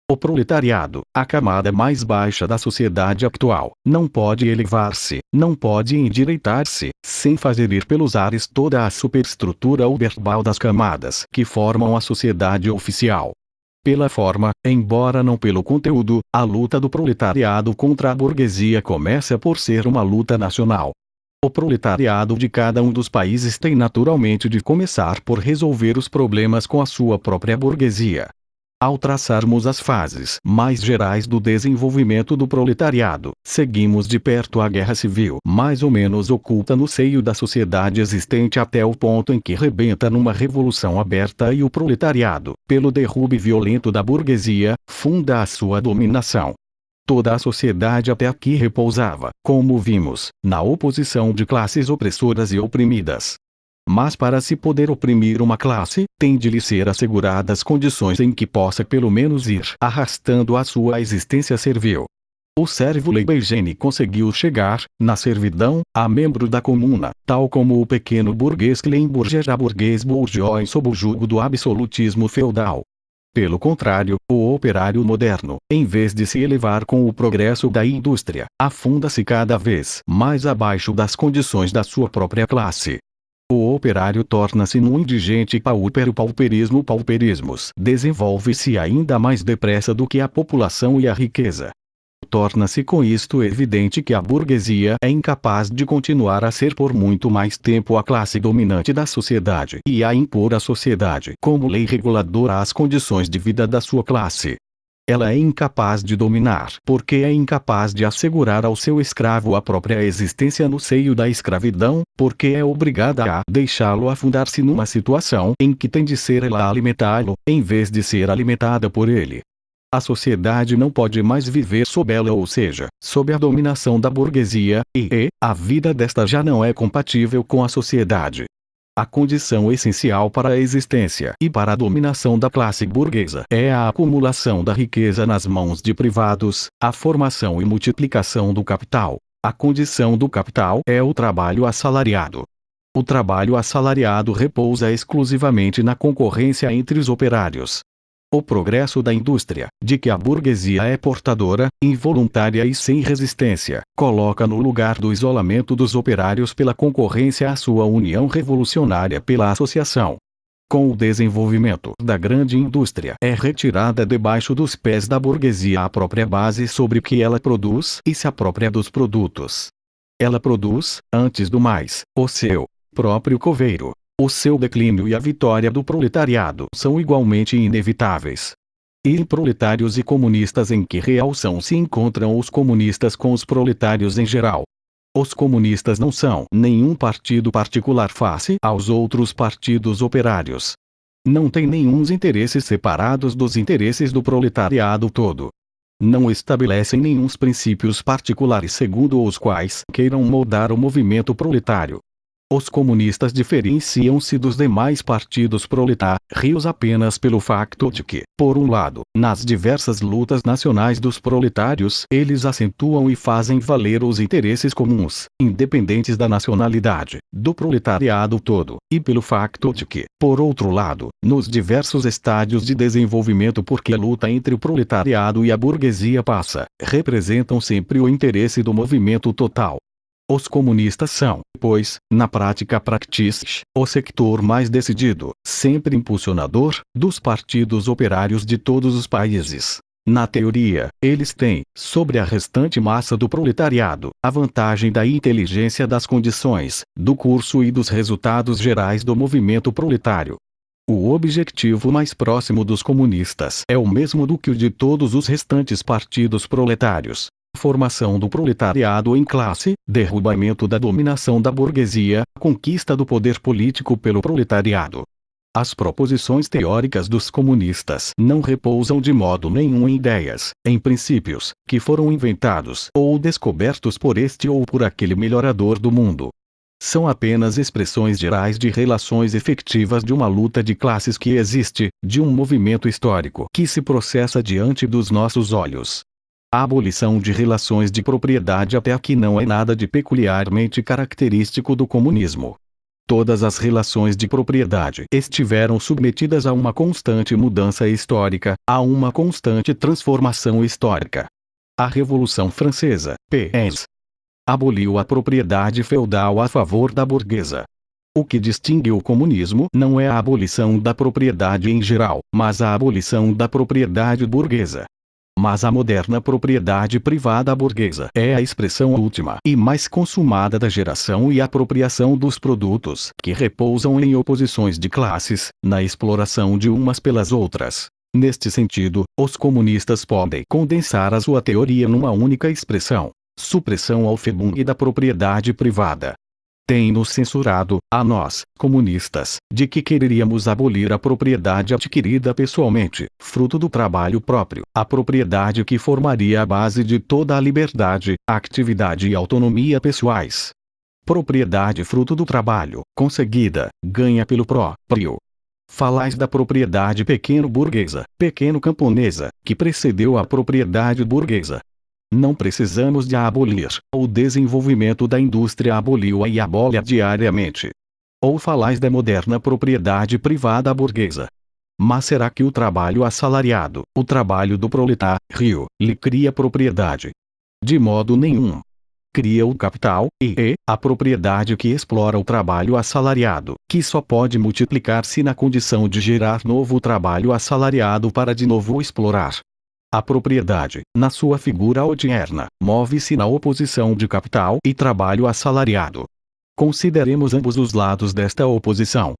O proletariado, a camada mais baixa da sociedade atual, não pode elevar-se, não pode endireitar-se, sem fazer ir pelos ares toda a superestrutura verbal das camadas que formam a sociedade oficial. Pela forma, embora não pelo conteúdo, a luta do proletariado contra a burguesia começa por ser uma luta nacional. O proletariado de cada um dos países tem naturalmente de começar por resolver os problemas com a sua própria burguesia. Ao traçarmos as fases mais gerais do desenvolvimento do proletariado, seguimos de perto a guerra civil mais ou menos oculta no seio da sociedade existente até o ponto em que rebenta numa revolução aberta e o proletariado, pelo derrube violento da burguesia, funda a sua dominação. Toda a sociedade até aqui repousava, como vimos, na oposição de classes opressoras e oprimidas. Mas para se poder oprimir uma classe, tem de lhe ser asseguradas condições em que possa pelo menos ir arrastando a sua existência servil. O servo Leibniz conseguiu chegar, na servidão, a membro da comuna, tal como o pequeno burguês Kleinburger a burguês bourgeois sob o jugo do absolutismo feudal. Pelo contrário, o operário moderno, em vez de se elevar com o progresso da indústria, afunda-se cada vez mais abaixo das condições da sua própria classe. O operário torna-se num indigente pauper. O pauperismos desenvolve-se ainda mais depressa do que a população e a riqueza. Torna-se com isto evidente que a burguesia é incapaz de continuar a ser por muito mais tempo a classe dominante da sociedade e a impor à sociedade como lei reguladora as condições de vida da sua classe. Ela é incapaz de dominar, porque é incapaz de assegurar ao seu escravo a própria existência no seio da escravidão, porque é obrigada a deixá-lo afundar-se numa situação em que tem de ser ela a alimentá-lo, em vez de ser alimentada por ele. A sociedade não pode mais viver sob ela, ou seja, sob a dominação da burguesia, e a vida desta já não é compatível com a sociedade. A condição essencial para a existência e para a dominação da classe burguesa é a acumulação da riqueza nas mãos de privados, a formação e multiplicação do capital. A condição do capital é o trabalho assalariado. O trabalho assalariado repousa exclusivamente na concorrência entre os operários. O progresso da indústria, de que a burguesia é portadora, involuntária e sem resistência, coloca no lugar do isolamento dos operários pela concorrência a sua união revolucionária pela associação. Com o desenvolvimento da grande indústria é retirada debaixo dos pés da burguesia a própria base sobre que ela produz e se apropria dos produtos. Ela produz, antes do mais, o seu próprio coveiro. O seu declínio e a vitória do proletariado são igualmente inevitáveis. E proletários e comunistas, em que relação se encontram os comunistas com os proletários em geral? Os comunistas não são nenhum partido particular face aos outros partidos operários. Não têm nenhum interesses separados dos interesses do proletariado todo. Não estabelecem nenhum princípios particulares segundo os quais queiram moldar o movimento proletário. Os comunistas diferenciam-se dos demais partidos proletários apenas pelo facto de que, por um lado, nas diversas lutas nacionais dos proletários, eles acentuam e fazem valer os interesses comuns, independentes da nacionalidade, do proletariado todo, e pelo facto de que, por outro lado, nos diversos estádios de desenvolvimento por que a luta entre o proletariado e a burguesia passa, representam sempre o interesse do movimento total. Os comunistas são, pois, na prática o sector mais decidido, sempre impulsionador, dos partidos operários de todos os países. Na teoria, eles têm, sobre a restante massa do proletariado, a vantagem da inteligência das condições, do curso e dos resultados gerais do movimento proletário. O objetivo mais próximo dos comunistas é o mesmo do que o de todos os restantes partidos proletários. Formação do proletariado em classe, derrubamento da dominação da burguesia, conquista do poder político pelo proletariado. As proposições teóricas dos comunistas não repousam de modo nenhum em ideias, em princípios, que foram inventados ou descobertos por este ou por aquele melhorador do mundo. São apenas expressões gerais de relações efetivas de uma luta de classes que existe, de um movimento histórico que se processa diante dos nossos olhos. A abolição de relações de propriedade até aqui não é nada de peculiarmente característico do comunismo. Todas as relações de propriedade estiveram submetidas a uma constante mudança histórica, a uma constante transformação histórica. A Revolução Francesa, p.ex., aboliu a propriedade feudal a favor da burguesa. O que distingue o comunismo não é a abolição da propriedade em geral, mas a abolição da propriedade burguesa. Mas a moderna propriedade privada burguesa é a expressão última e mais consumada da geração e apropriação dos produtos, que repousam em oposições de classes, na exploração de umas pelas outras. Neste sentido, os comunistas podem condensar a sua teoria numa única expressão: supressão ao febung da propriedade privada. Tem-nos censurado, a nós, comunistas, de que quereríamos abolir a propriedade adquirida pessoalmente, fruto do trabalho próprio, a propriedade que formaria a base de toda a liberdade, atividade e autonomia pessoais. Propriedade fruto do trabalho, conseguida, ganha pelo próprio. Falais da propriedade pequeno-burguesa, pequeno-camponesa, que precedeu a propriedade burguesa. Não precisamos de a abolir. O desenvolvimento da indústria aboliu-a e abole-a diariamente. Ou falais da moderna propriedade privada burguesa. Mas será que o trabalho assalariado, o trabalho do proletário, lhe cria propriedade? De modo nenhum. Cria o capital, e a propriedade que explora o trabalho assalariado, que só pode multiplicar-se na condição de gerar novo trabalho assalariado para de novo o explorar. A propriedade, na sua figura odierna, move-se na oposição de capital e trabalho assalariado. Consideremos ambos os lados desta oposição.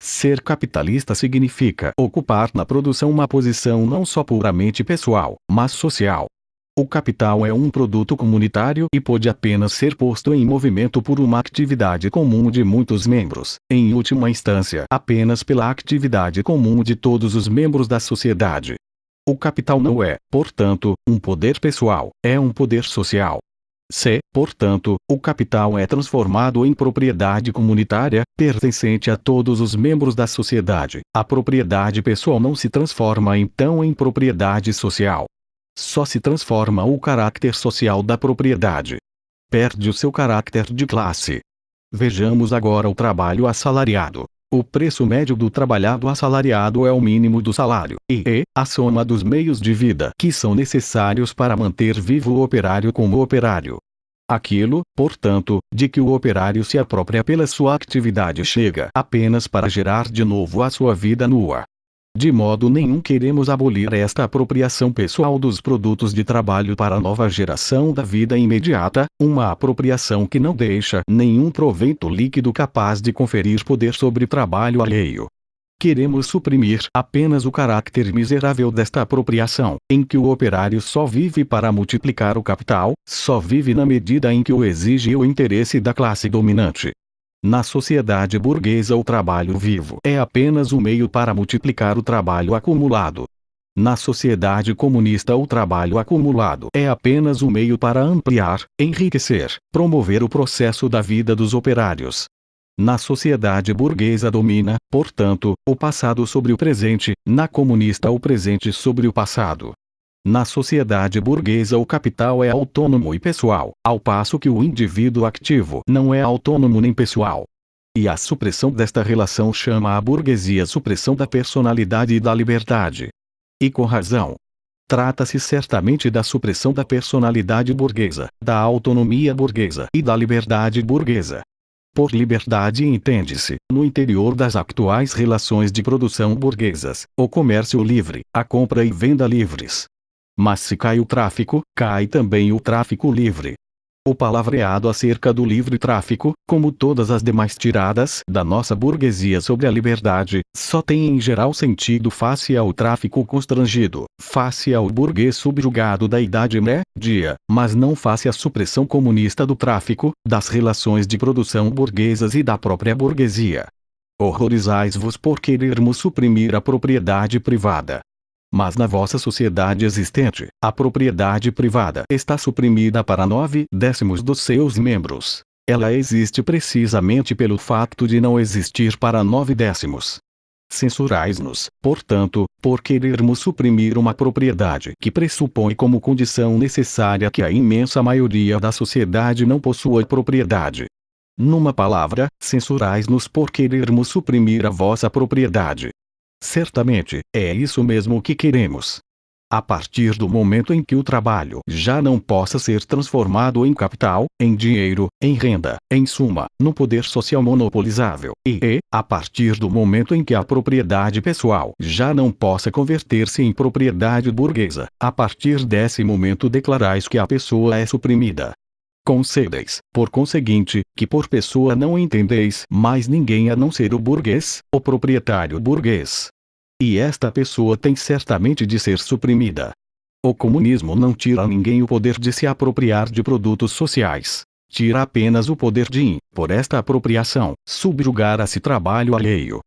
Ser capitalista significa ocupar na produção uma posição não só puramente pessoal, mas social. O capital é um produto comunitário e pode apenas ser posto em movimento por uma atividade comum de muitos membros, em última instância, apenas pela atividade comum de todos os membros da sociedade. O capital não é, portanto, um poder pessoal, é um poder social. Se, portanto, o capital é transformado em propriedade comunitária, pertencente a todos os membros da sociedade, a propriedade pessoal não se transforma então em propriedade social. Só se transforma o caráter social da propriedade. Perde o seu caráter de classe. Vejamos agora o trabalho assalariado. O preço médio do trabalhado assalariado é o mínimo do salário, e a soma dos meios de vida que são necessários para manter vivo o operário como operário. Aquilo, portanto, de que o operário se apropria pela sua atividade chega apenas para gerar de novo a sua vida nua. De modo nenhum queremos abolir esta apropriação pessoal dos produtos de trabalho para a nova geração da vida imediata, uma apropriação que não deixa nenhum proveito líquido capaz de conferir poder sobre trabalho alheio. Queremos suprimir apenas o caráter miserável desta apropriação, em que o operário só vive para multiplicar o capital, só vive na medida em que o exige o interesse da classe dominante. Na sociedade burguesa o trabalho vivo é apenas um meio para multiplicar o trabalho acumulado. Na sociedade comunista o trabalho acumulado é apenas um meio para ampliar, enriquecer, promover o processo da vida dos operários. Na sociedade burguesa domina, portanto, o passado sobre o presente, na comunista o presente sobre o passado. Na sociedade burguesa o capital é autônomo e pessoal, ao passo que o indivíduo ativo não é autônomo nem pessoal. E a supressão desta relação chama a burguesia supressão da personalidade e da liberdade. E com razão. Trata-se certamente da supressão da personalidade burguesa, da autonomia burguesa e da liberdade burguesa. Por liberdade entende-se, no interior das atuais relações de produção burguesas, o comércio livre, a compra e venda livres. Mas se cai o tráfico, cai também o tráfico livre. O palavreado acerca do livre tráfico, como todas as demais tiradas da nossa burguesia sobre a liberdade, só tem em geral sentido face ao tráfico constrangido, face ao burguês subjugado da Idade Média, mas não face à supressão comunista do tráfico, das relações de produção burguesas e da própria burguesia. Horrorizais-vos por querermos suprimir a propriedade privada. Mas na vossa sociedade existente, a propriedade privada está suprimida para 9/10 dos seus membros. Ela existe precisamente pelo fato de não existir para 9/10. Censurais-nos, portanto, por querermos suprimir uma propriedade que pressupõe como condição necessária que a imensa maioria da sociedade não possua propriedade. Numa palavra, censurais-nos por querermos suprimir a vossa propriedade. Certamente, é isso mesmo que queremos. A partir do momento em que o trabalho já não possa ser transformado em capital, em dinheiro, em renda, em suma, no poder social monopolizável, e a partir do momento em que a propriedade pessoal já não possa converter-se em propriedade burguesa, a partir desse momento declarais que a pessoa é suprimida. Concedeis, por conseguinte, que por pessoa não entendeis mais ninguém a não ser o burguês, o proprietário burguês. E esta pessoa tem certamente de ser suprimida. O comunismo não tira a ninguém o poder de se apropriar de produtos sociais. Tira apenas o poder de, por esta apropriação, subjugar a si trabalho alheio.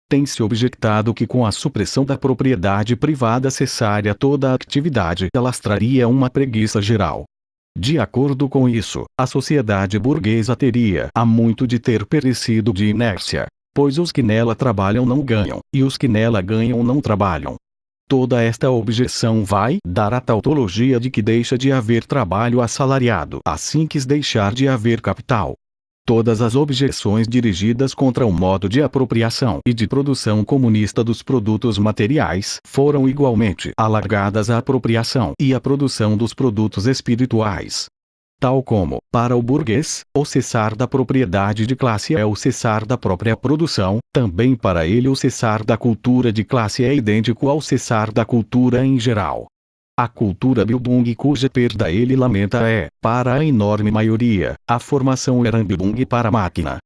Tem-se objetado que com a supressão da propriedade privada cessaria toda a atividade alastraria uma preguiça geral. De acordo com isso, a sociedade burguesa teria há muito de ter perecido de inércia, pois os que nela trabalham não ganham, e os que nela ganham não trabalham. Toda esta objeção vai dar a tautologia de que deixa de haver trabalho assalariado assim que deixar de haver capital. Todas as objeções dirigidas contra o modo de apropriação e de produção comunista dos produtos materiais foram igualmente alargadas à apropriação e à produção dos produtos espirituais. Tal como, para o burguês, o cessar da propriedade de classe é o cessar da própria produção, também para ele o cessar da cultura de classe é idêntico ao cessar da cultura em geral. A cultura Bildung cuja perda ele lamenta é, para a enorme maioria, a formação Ehrenbildung para a máquina.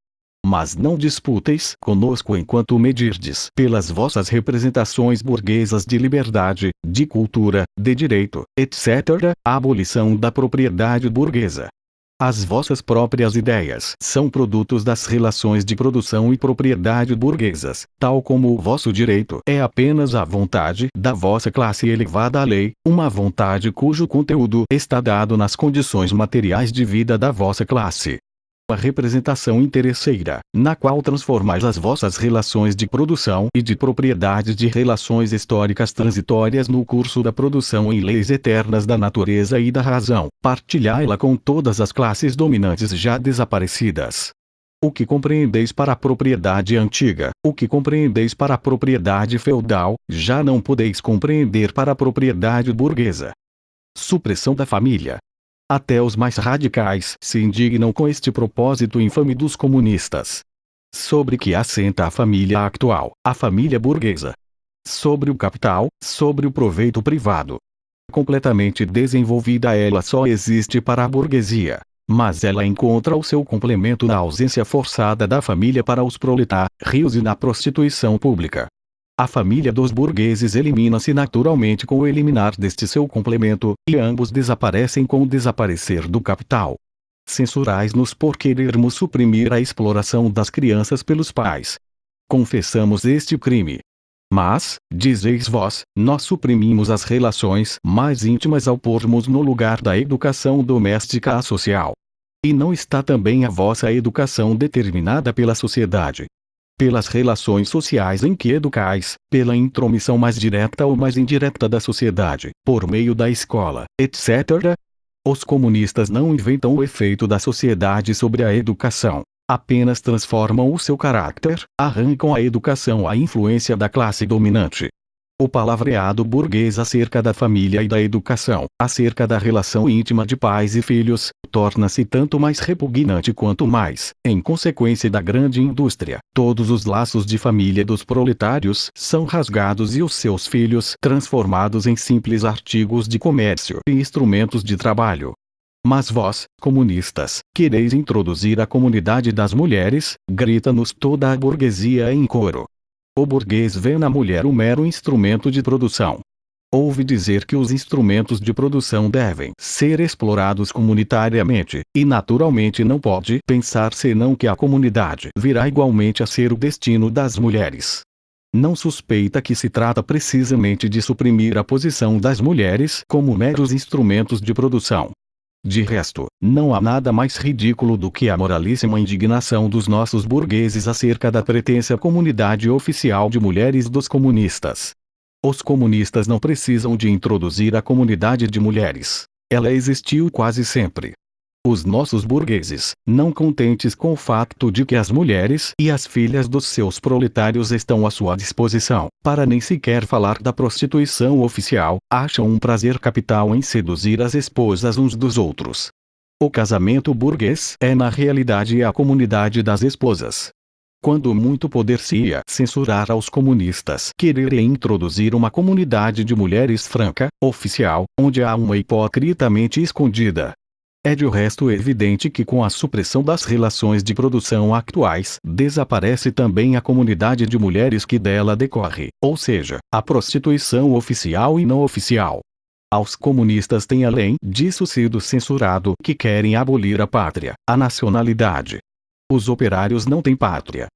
Mas não disputeis conosco enquanto medirdes pelas vossas representações burguesas de liberdade, de cultura, de direito, etc., a abolição da propriedade burguesa. As vossas próprias ideias são produtos das relações de produção e propriedade burguesas, tal como o vosso direito é apenas a vontade da vossa classe elevada à lei, uma vontade cujo conteúdo está dado nas condições materiais de vida da vossa classe. A representação interesseira, na qual transformais as vossas relações de produção e de propriedade de relações históricas transitórias no curso da produção em leis eternas da natureza e da razão, partilhai-la com todas as classes dominantes já desaparecidas. O que compreendeis para a propriedade antiga, o que compreendeis para a propriedade feudal, já não podeis compreender para a propriedade burguesa. Supressão da família. Até os mais radicais se indignam com este propósito infame dos comunistas. Sobre que assenta a família atual, a família burguesa? Sobre o capital, sobre o proveito privado. Completamente desenvolvida, ela só existe para a burguesia. Mas ela encontra o seu complemento na ausência forçada da família para os proletários e na prostituição pública. A família dos burgueses elimina-se naturalmente com o eliminar deste seu complemento, e ambos desaparecem com o desaparecer do capital. Censurais-nos por querermos suprimir a exploração das crianças pelos pais. Confessamos este crime. Mas, dizeis vós, nós suprimimos as relações mais íntimas ao pormos no lugar da educação doméstica a social. E não está também a vossa educação determinada pela sociedade? Pelas relações sociais em que educais, pela intromissão mais direta ou mais indireta da sociedade, por meio da escola, etc. Os comunistas não inventam o efeito da sociedade sobre a educação, apenas transformam o seu caráter, arrancam a educação à influência da classe dominante. O palavreado burguês acerca da família e da educação, acerca da relação íntima de pais e filhos, torna-se tanto mais repugnante quanto mais, em consequência da grande indústria, todos os laços de família dos proletários são rasgados e os seus filhos transformados em simples artigos de comércio e instrumentos de trabalho. Mas vós, comunistas, quereis introduzir a comunidade das mulheres, grita-nos toda a burguesia em coro. O burguês vê na mulher um mero instrumento de produção. Ouve dizer que os instrumentos de produção devem ser explorados comunitariamente, e naturalmente não pode pensar senão que a comunidade virá igualmente a ser o destino das mulheres. Não suspeita que se trata precisamente de suprimir a posição das mulheres como meros instrumentos de produção. De resto, não há nada mais ridículo do que a moralíssima indignação dos nossos burgueses acerca da pretensa comunidade oficial de mulheres dos comunistas. Os comunistas não precisam de introduzir a comunidade de mulheres. Ela existiu quase sempre. Os nossos burgueses, não contentes com o facto de que as mulheres e as filhas dos seus proletários estão à sua disposição, para nem sequer falar da prostituição oficial, acham um prazer capital em seduzir as esposas uns dos outros. O casamento burguês é na realidade a comunidade das esposas. Quando muito poder-se-ia censurar aos comunistas quererem introduzir uma comunidade de mulheres franca, oficial, onde há uma hipocritamente escondida. É de resto evidente que com a supressão das relações de produção atuais, desaparece também a comunidade de mulheres que dela decorre, ou seja, a prostituição oficial e não oficial. Aos comunistas tem além disso sido censurado que querem abolir a pátria, a nacionalidade. Os operários não têm pátria.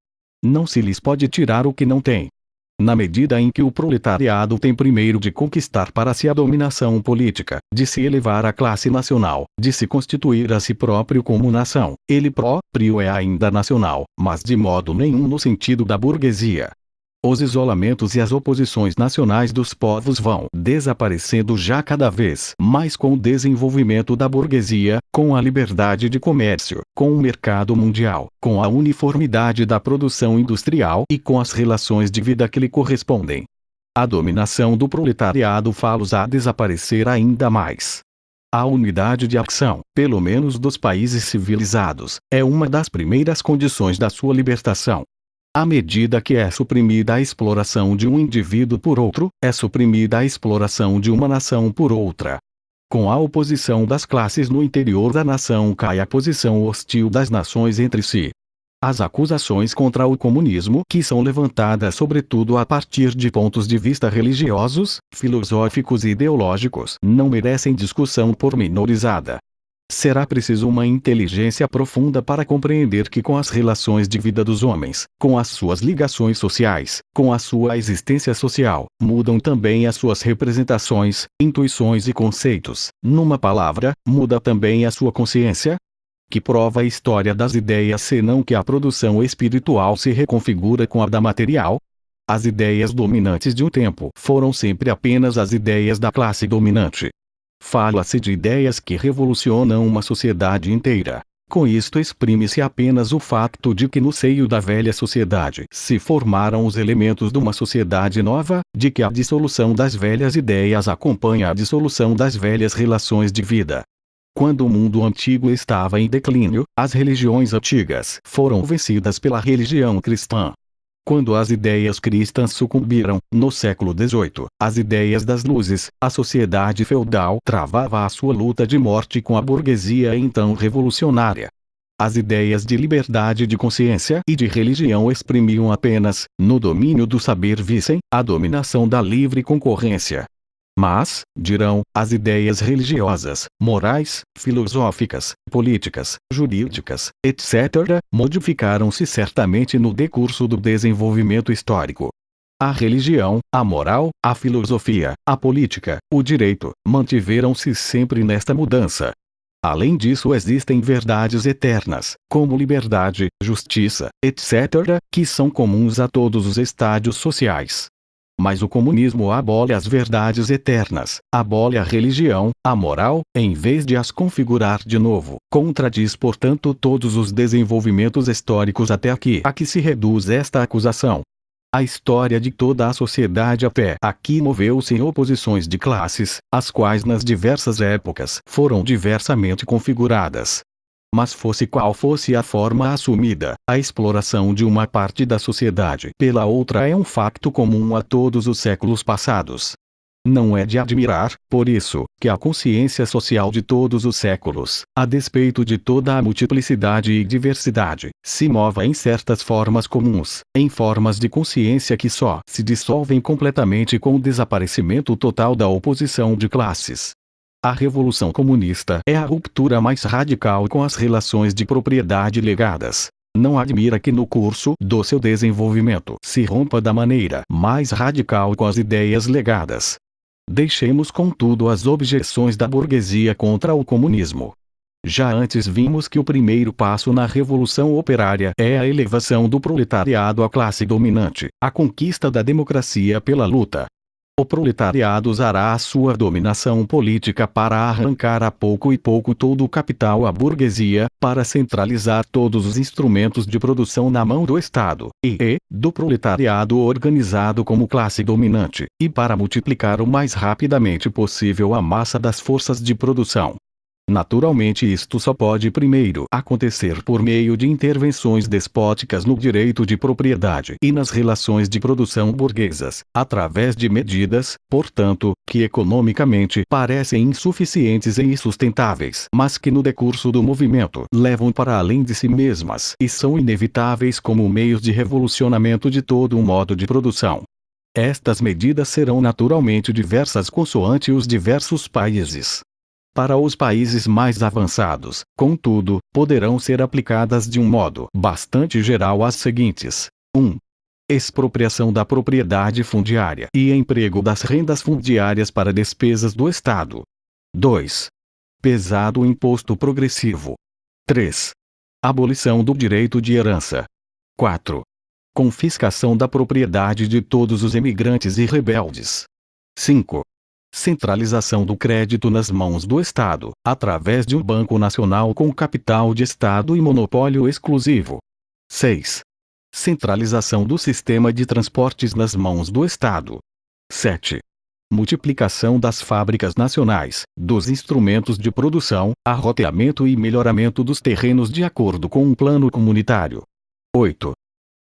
Não se lhes pode tirar o que não têm. Na medida em que o proletariado tem primeiro de conquistar para si a dominação política, de se elevar à classe nacional, de se constituir a si próprio como nação, ele próprio é ainda nacional, mas de modo nenhum no sentido da burguesia. Os isolamentos e as oposições nacionais dos povos vão desaparecendo já cada vez mais com o desenvolvimento da burguesia, com a liberdade de comércio, com o mercado mundial, com a uniformidade da produção industrial e com as relações de vida que lhe correspondem. A dominação do proletariado fá-los a desaparecer ainda mais. A unidade de ação, pelo menos dos países civilizados, é uma das primeiras condições da sua libertação. À medida que é suprimida a exploração de um indivíduo por outro, é suprimida a exploração de uma nação por outra. Com a oposição das classes no interior da nação cai a posição hostil das nações entre si. As acusações contra o comunismo, que são levantadas sobretudo a partir de pontos de vista religiosos, filosóficos e ideológicos, não merecem discussão pormenorizada. Será preciso uma inteligência profunda para compreender que com as relações de vida dos homens, com as suas ligações sociais, com a sua existência social, mudam também as suas representações, intuições e conceitos. Numa palavra, muda também a sua consciência? Que prova a história das ideias senão que a produção espiritual se reconfigura com a da material? As ideias dominantes de um tempo foram sempre apenas as ideias da classe dominante. Fala-se de ideias que revolucionam uma sociedade inteira. Com isto exprime-se apenas o facto de que no seio da velha sociedade se formaram os elementos de uma sociedade nova, de que a dissolução das velhas ideias acompanha a dissolução das velhas relações de vida. Quando o mundo antigo estava em declínio, as religiões antigas foram vencidas pela religião cristã. Quando as ideias cristãs sucumbiram, no século XVIII, as ideias das luzes, a sociedade feudal travava a sua luta de morte com a burguesia então revolucionária. As ideias de liberdade de consciência e de religião exprimiam apenas, no domínio do saber vissem, a dominação da livre concorrência. Mas, dirão, as ideias religiosas, morais, filosóficas, políticas, jurídicas, etc., modificaram-se certamente no decurso do desenvolvimento histórico. A religião, a moral, a filosofia, a política, o direito, mantiveram-se sempre nesta mudança. Além disso existem verdades eternas, como liberdade, justiça, etc., que são comuns a todos os estádios sociais. Mas o comunismo abole as verdades eternas, abole a religião, a moral, em vez de as configurar de novo. Contradiz portanto todos os desenvolvimentos históricos até aqui. A que se reduz esta acusação? A história de toda a sociedade até aqui moveu-se em oposições de classes, as quais nas diversas épocas foram diversamente configuradas. Mas fosse qual fosse a forma assumida, a exploração de uma parte da sociedade pela outra é um facto comum a todos os séculos passados. Não é de admirar, por isso, que a consciência social de todos os séculos, a despeito de toda a multiplicidade e diversidade, se mova em certas formas comuns, em formas de consciência que só se dissolvem completamente com o desaparecimento total da oposição de classes. A Revolução Comunista é a ruptura mais radical com as relações de propriedade legadas. Não admira que no curso do seu desenvolvimento se rompa da maneira mais radical com as ideias legadas. Deixemos contudo as objeções da burguesia contra o comunismo. Já antes vimos que o primeiro passo na Revolução Operária é a elevação do proletariado à classe dominante, a conquista da democracia pela luta. O proletariado usará a sua dominação política para arrancar a pouco e pouco todo o capital à burguesia, para centralizar todos os instrumentos de produção na mão do Estado, e do proletariado organizado como classe dominante, e para multiplicar o mais rapidamente possível a massa das forças de produção. Naturalmente isto só pode primeiro acontecer por meio de intervenções despóticas no direito de propriedade e nas relações de produção burguesas, através de medidas, portanto, que economicamente parecem insuficientes e insustentáveis, mas que no decurso do movimento levam para além de si mesmas e são inevitáveis como meios de revolucionamento de todo um modo de produção. Estas medidas serão naturalmente diversas consoante os diversos países. Para os países mais avançados, contudo, poderão ser aplicadas de um modo bastante geral as seguintes: 1. Expropriação da propriedade fundiária e emprego das rendas fundiárias para despesas do Estado. 2. Pesado imposto progressivo. 3. Abolição do direito de herança. 4. Confiscação da propriedade de todos os emigrantes e rebeldes. 5. Centralização do crédito nas mãos do Estado, através de um Banco Nacional com capital de Estado e monopólio exclusivo. 6. Centralização do sistema de transportes nas mãos do Estado. 7. Multiplicação das fábricas nacionais, dos instrumentos de produção, arroteamento e melhoramento dos terrenos de acordo com um plano comunitário. 8.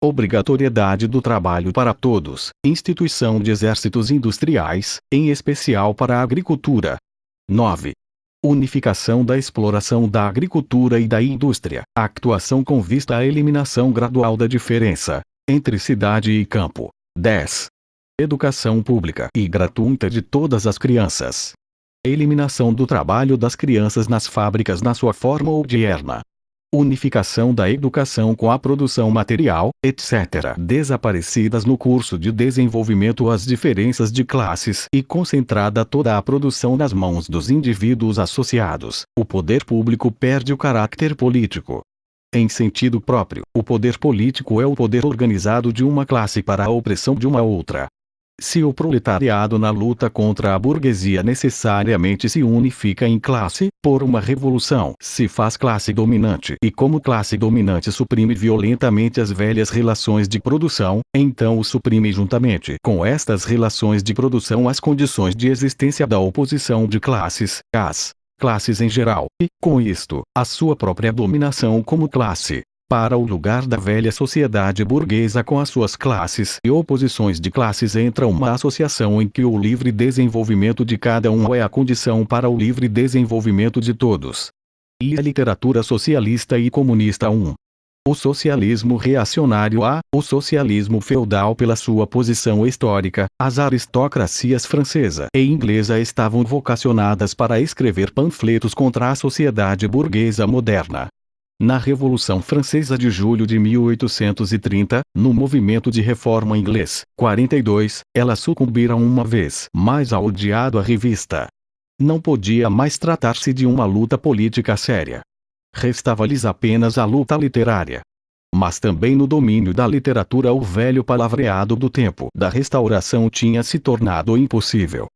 Obrigatoriedade do trabalho para todos, instituição de exércitos industriais, em especial para a agricultura. 9. Unificação da exploração da agricultura e da indústria. Actuação com vista à eliminação gradual da diferença entre cidade e campo. 10. Educação pública e gratuita de todas as crianças. Eliminação do trabalho das crianças nas fábricas na sua forma odierna. Unificação da educação com a produção material, etc. Desaparecidas no curso de desenvolvimento as diferenças de classes e concentrada toda a produção nas mãos dos indivíduos associados, o poder público perde o caráter político. Em sentido próprio, o poder político é o poder organizado de uma classe para a opressão de uma outra. Se o proletariado na luta contra a burguesia necessariamente se unifica em classe, por uma revolução se faz classe dominante e como classe dominante suprime violentamente as velhas relações de produção, então o suprime juntamente com estas relações de produção as condições de existência da oposição de classes, as classes em geral, e, com isto, a sua própria dominação como classe. Para o lugar da velha sociedade burguesa com as suas classes e oposições de classes entra uma associação em que o livre desenvolvimento de cada um é a condição para o livre desenvolvimento de todos. E a literatura socialista e comunista 1. O socialismo reacionário a, o socialismo feudal pela sua posição histórica, as aristocracias francesa e inglesa estavam vocacionadas para escrever panfletos contra a sociedade burguesa moderna. Na Revolução Francesa de julho de 1830, no movimento de reforma inglês, 42, elas sucumbiram uma vez mais ao odiado a revista. Não podia mais tratar-se de uma luta política séria. Restava-lhes apenas a luta literária. Mas também no domínio da literatura o velho palavreado do tempo da Restauração tinha se tornado impossível.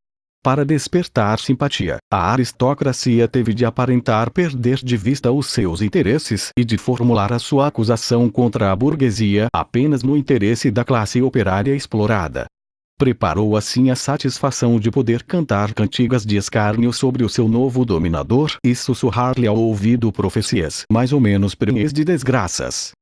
Para despertar simpatia, a aristocracia teve de aparentar perder de vista os seus interesses e de formular a sua acusação contra a burguesia apenas no interesse da classe operária explorada. Preparou assim a satisfação de poder cantar cantigas de escárnio sobre o seu novo dominador e sussurrar-lhe ao ouvido profecias mais ou menos prenhes de desgraças.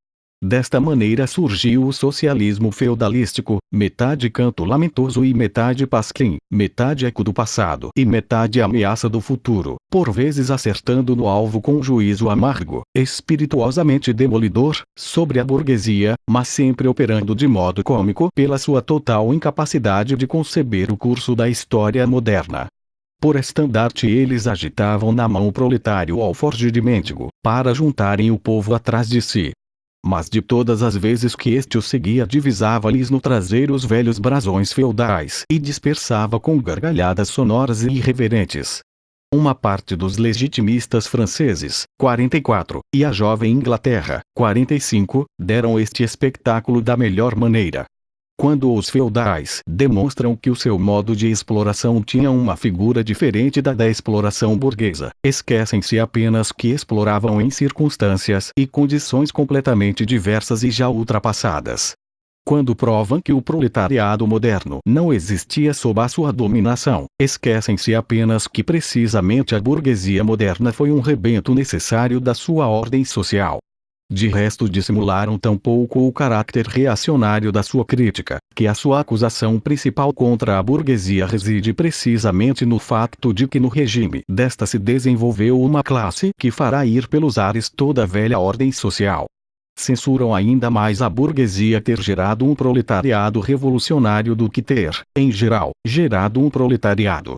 Desta maneira surgiu o socialismo feudalístico, metade canto lamentoso e metade pasquim, metade eco do passado e metade ameaça do futuro, por vezes acertando no alvo com juízo amargo, espirituosamente demolidor, sobre a burguesia, mas sempre operando de modo cômico pela sua total incapacidade de conceber o curso da história moderna. Por estandarte eles agitavam na mão o proletário alforje de mendigo, para juntarem o povo atrás de si. Mas de todas as vezes que este o seguia divisava-lhes no traseiro os velhos brasões feudais e dispersava com gargalhadas sonoras e irreverentes. Uma parte dos legitimistas franceses, 44, e a jovem Inglaterra, 45, deram este espetáculo da melhor maneira. Quando os feudais demonstram que o seu modo de exploração tinha uma figura diferente da exploração burguesa, esquecem-se apenas que exploravam em circunstâncias e condições completamente diversas e já ultrapassadas. Quando provam que o proletariado moderno não existia sob a sua dominação, esquecem-se apenas que precisamente a burguesia moderna foi um rebento necessário da sua ordem social. De resto dissimularam tão pouco o caráter reacionário da sua crítica, que a sua acusação principal contra a burguesia reside precisamente no facto de que no regime desta se desenvolveu uma classe que fará ir pelos ares toda a velha ordem social. Censuram ainda mais a burguesia ter gerado um proletariado revolucionário do que ter, em geral, gerado um proletariado.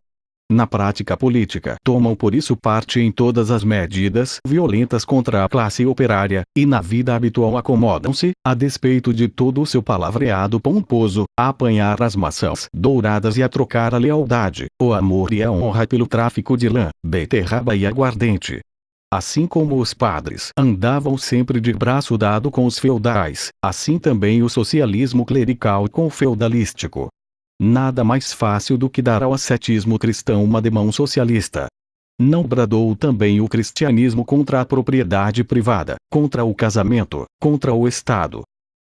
Na prática política, tomam por isso parte em todas as medidas violentas contra a classe operária, e na vida habitual acomodam-se, a despeito de todo o seu palavreado pomposo, a apanhar as maçãs douradas e a trocar a lealdade, o amor e a honra pelo tráfico de lã, beterraba e aguardente. Assim como os padres andavam sempre de braço dado com os feudais, assim também o socialismo clerical com o feudalístico. Nada mais fácil do que dar ao ascetismo cristão uma demão socialista. Não bradou também o cristianismo contra a propriedade privada, contra o casamento, contra o Estado.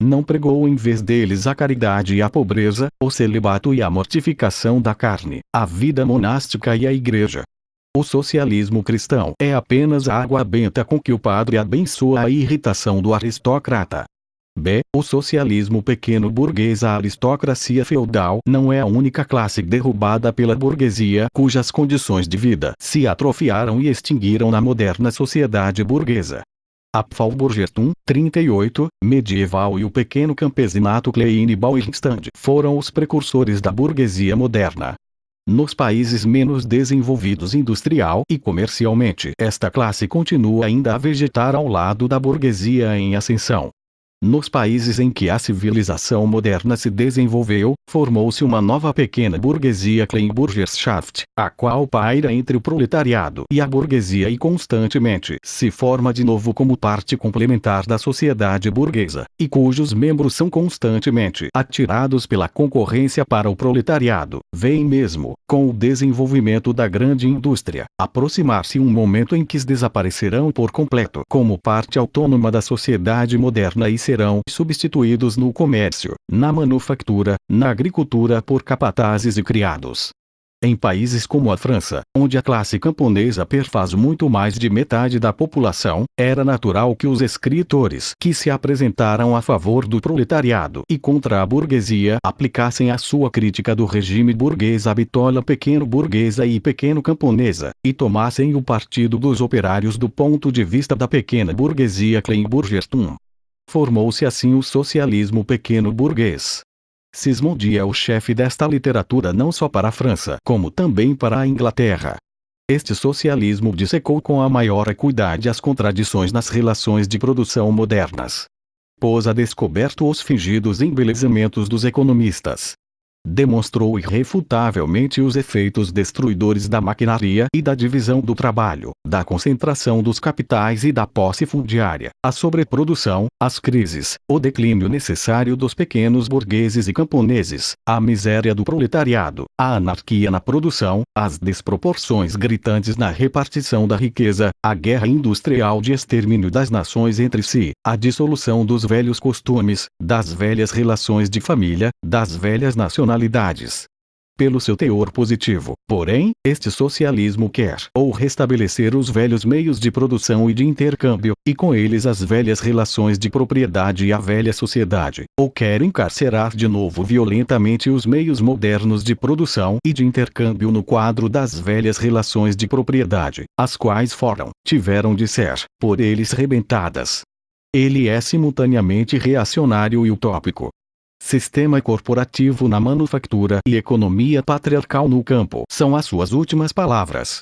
Não pregou em vez deles a caridade e a pobreza, o celibato e a mortificação da carne, a vida monástica e a igreja. O socialismo cristão é apenas a água benta com que o padre abençoa a irritação do aristocrata. B. O socialismo pequeno burguês. A aristocracia feudal não é a única classe derrubada pela burguesia cujas condições de vida se atrofiaram e extinguiram na moderna sociedade burguesa. Apfalburgertum, 38, medieval e o pequeno campesinato Kleinbauernstand foram os precursores da burguesia moderna. Nos países menos desenvolvidos industrial e comercialmente, esta classe continua ainda a vegetar ao lado da burguesia em ascensão. Nos países em que a civilização moderna se desenvolveu, formou-se uma nova pequena burguesia Kleinbürgerschaft, a qual paira entre o proletariado e a burguesia e constantemente se forma de novo como parte complementar da sociedade burguesa, e cujos membros são constantemente atirados pela concorrência para o proletariado. Vem mesmo, com o desenvolvimento da grande indústria, aproximar-se um momento em que desaparecerão por completo como parte autônoma da sociedade moderna e serão substituídos no comércio, na manufatura, na agricultura por capatazes e criados. Em países como a França, onde a classe camponesa perfaz muito mais de metade da população, era natural que os escritores que se apresentaram a favor do proletariado e contra a burguesia aplicassem a sua crítica do regime burguês à bitola pequeno-burguesa e pequeno-camponesa, e tomassem o partido dos operários do ponto de vista da pequena burguesia Kleinbürgertum. Formou-se assim o socialismo pequeno-burguês. Sismondi é o chefe desta literatura não só para a França, como também para a Inglaterra. Este socialismo dissecou com a maior acuidade as contradições nas relações de produção modernas. Pôs a descoberto os fingidos embelezamentos dos economistas. Demonstrou irrefutavelmente os efeitos destruidores da maquinaria e da divisão do trabalho, da concentração dos capitais e da posse fundiária, a sobreprodução, as crises, o declínio necessário dos pequenos burgueses e camponeses, a miséria do proletariado, a anarquia na produção, as desproporções gritantes na repartição da riqueza, a guerra industrial de extermínio das nações entre si, a dissolução dos velhos costumes, das velhas relações de família, das velhas nacionalidades. Pelo seu teor positivo, porém, este socialismo quer ou restabelecer os velhos meios de produção e de intercâmbio, e com eles as velhas relações de propriedade e a velha sociedade, ou quer encarcerar de novo violentamente os meios modernos de produção e de intercâmbio no quadro das velhas relações de propriedade, as quais tiveram de ser, por eles rebentadas. Ele é simultaneamente reacionário e utópico. Sistema corporativo na manufatura e economia patriarcal no campo são as suas últimas palavras.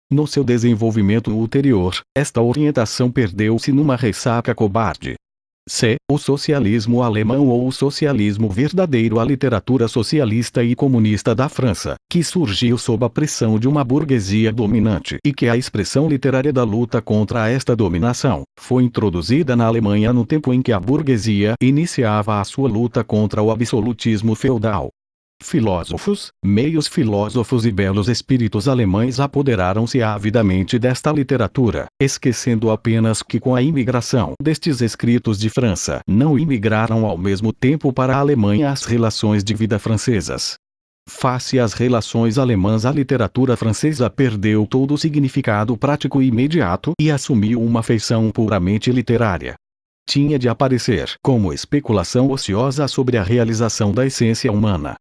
No seu desenvolvimento ulterior, esta orientação perdeu-se numa ressaca cobarde. C. O socialismo alemão ou o socialismo verdadeiro. A literatura socialista e comunista da França, que surgiu sob a pressão de uma burguesia dominante e que é a expressão literária da luta contra esta dominação, foi introduzida na Alemanha no tempo em que a burguesia iniciava a sua luta contra o absolutismo feudal. Filósofos, meios filósofos e belos espíritos alemães apoderaram-se avidamente desta literatura, esquecendo apenas que com a imigração destes escritos de França não imigraram ao mesmo tempo para a Alemanha as relações de vida francesas. Face às relações alemãs, a literatura francesa perdeu todo o significado prático e imediato e assumiu uma feição puramente literária. Tinha de aparecer como especulação ociosa sobre a realização da essência humana.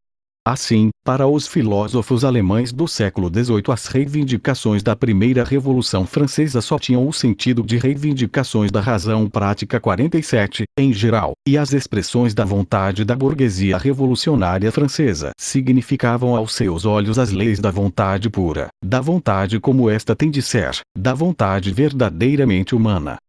Assim, para os filósofos alemães do século XVIII, as reivindicações da primeira Revolução Francesa só tinham o sentido de reivindicações da razão prática 47, em geral, e as expressões da vontade da burguesia revolucionária francesa significavam aos seus olhos as leis da vontade pura, da vontade como esta tem de ser, da vontade verdadeiramente humana.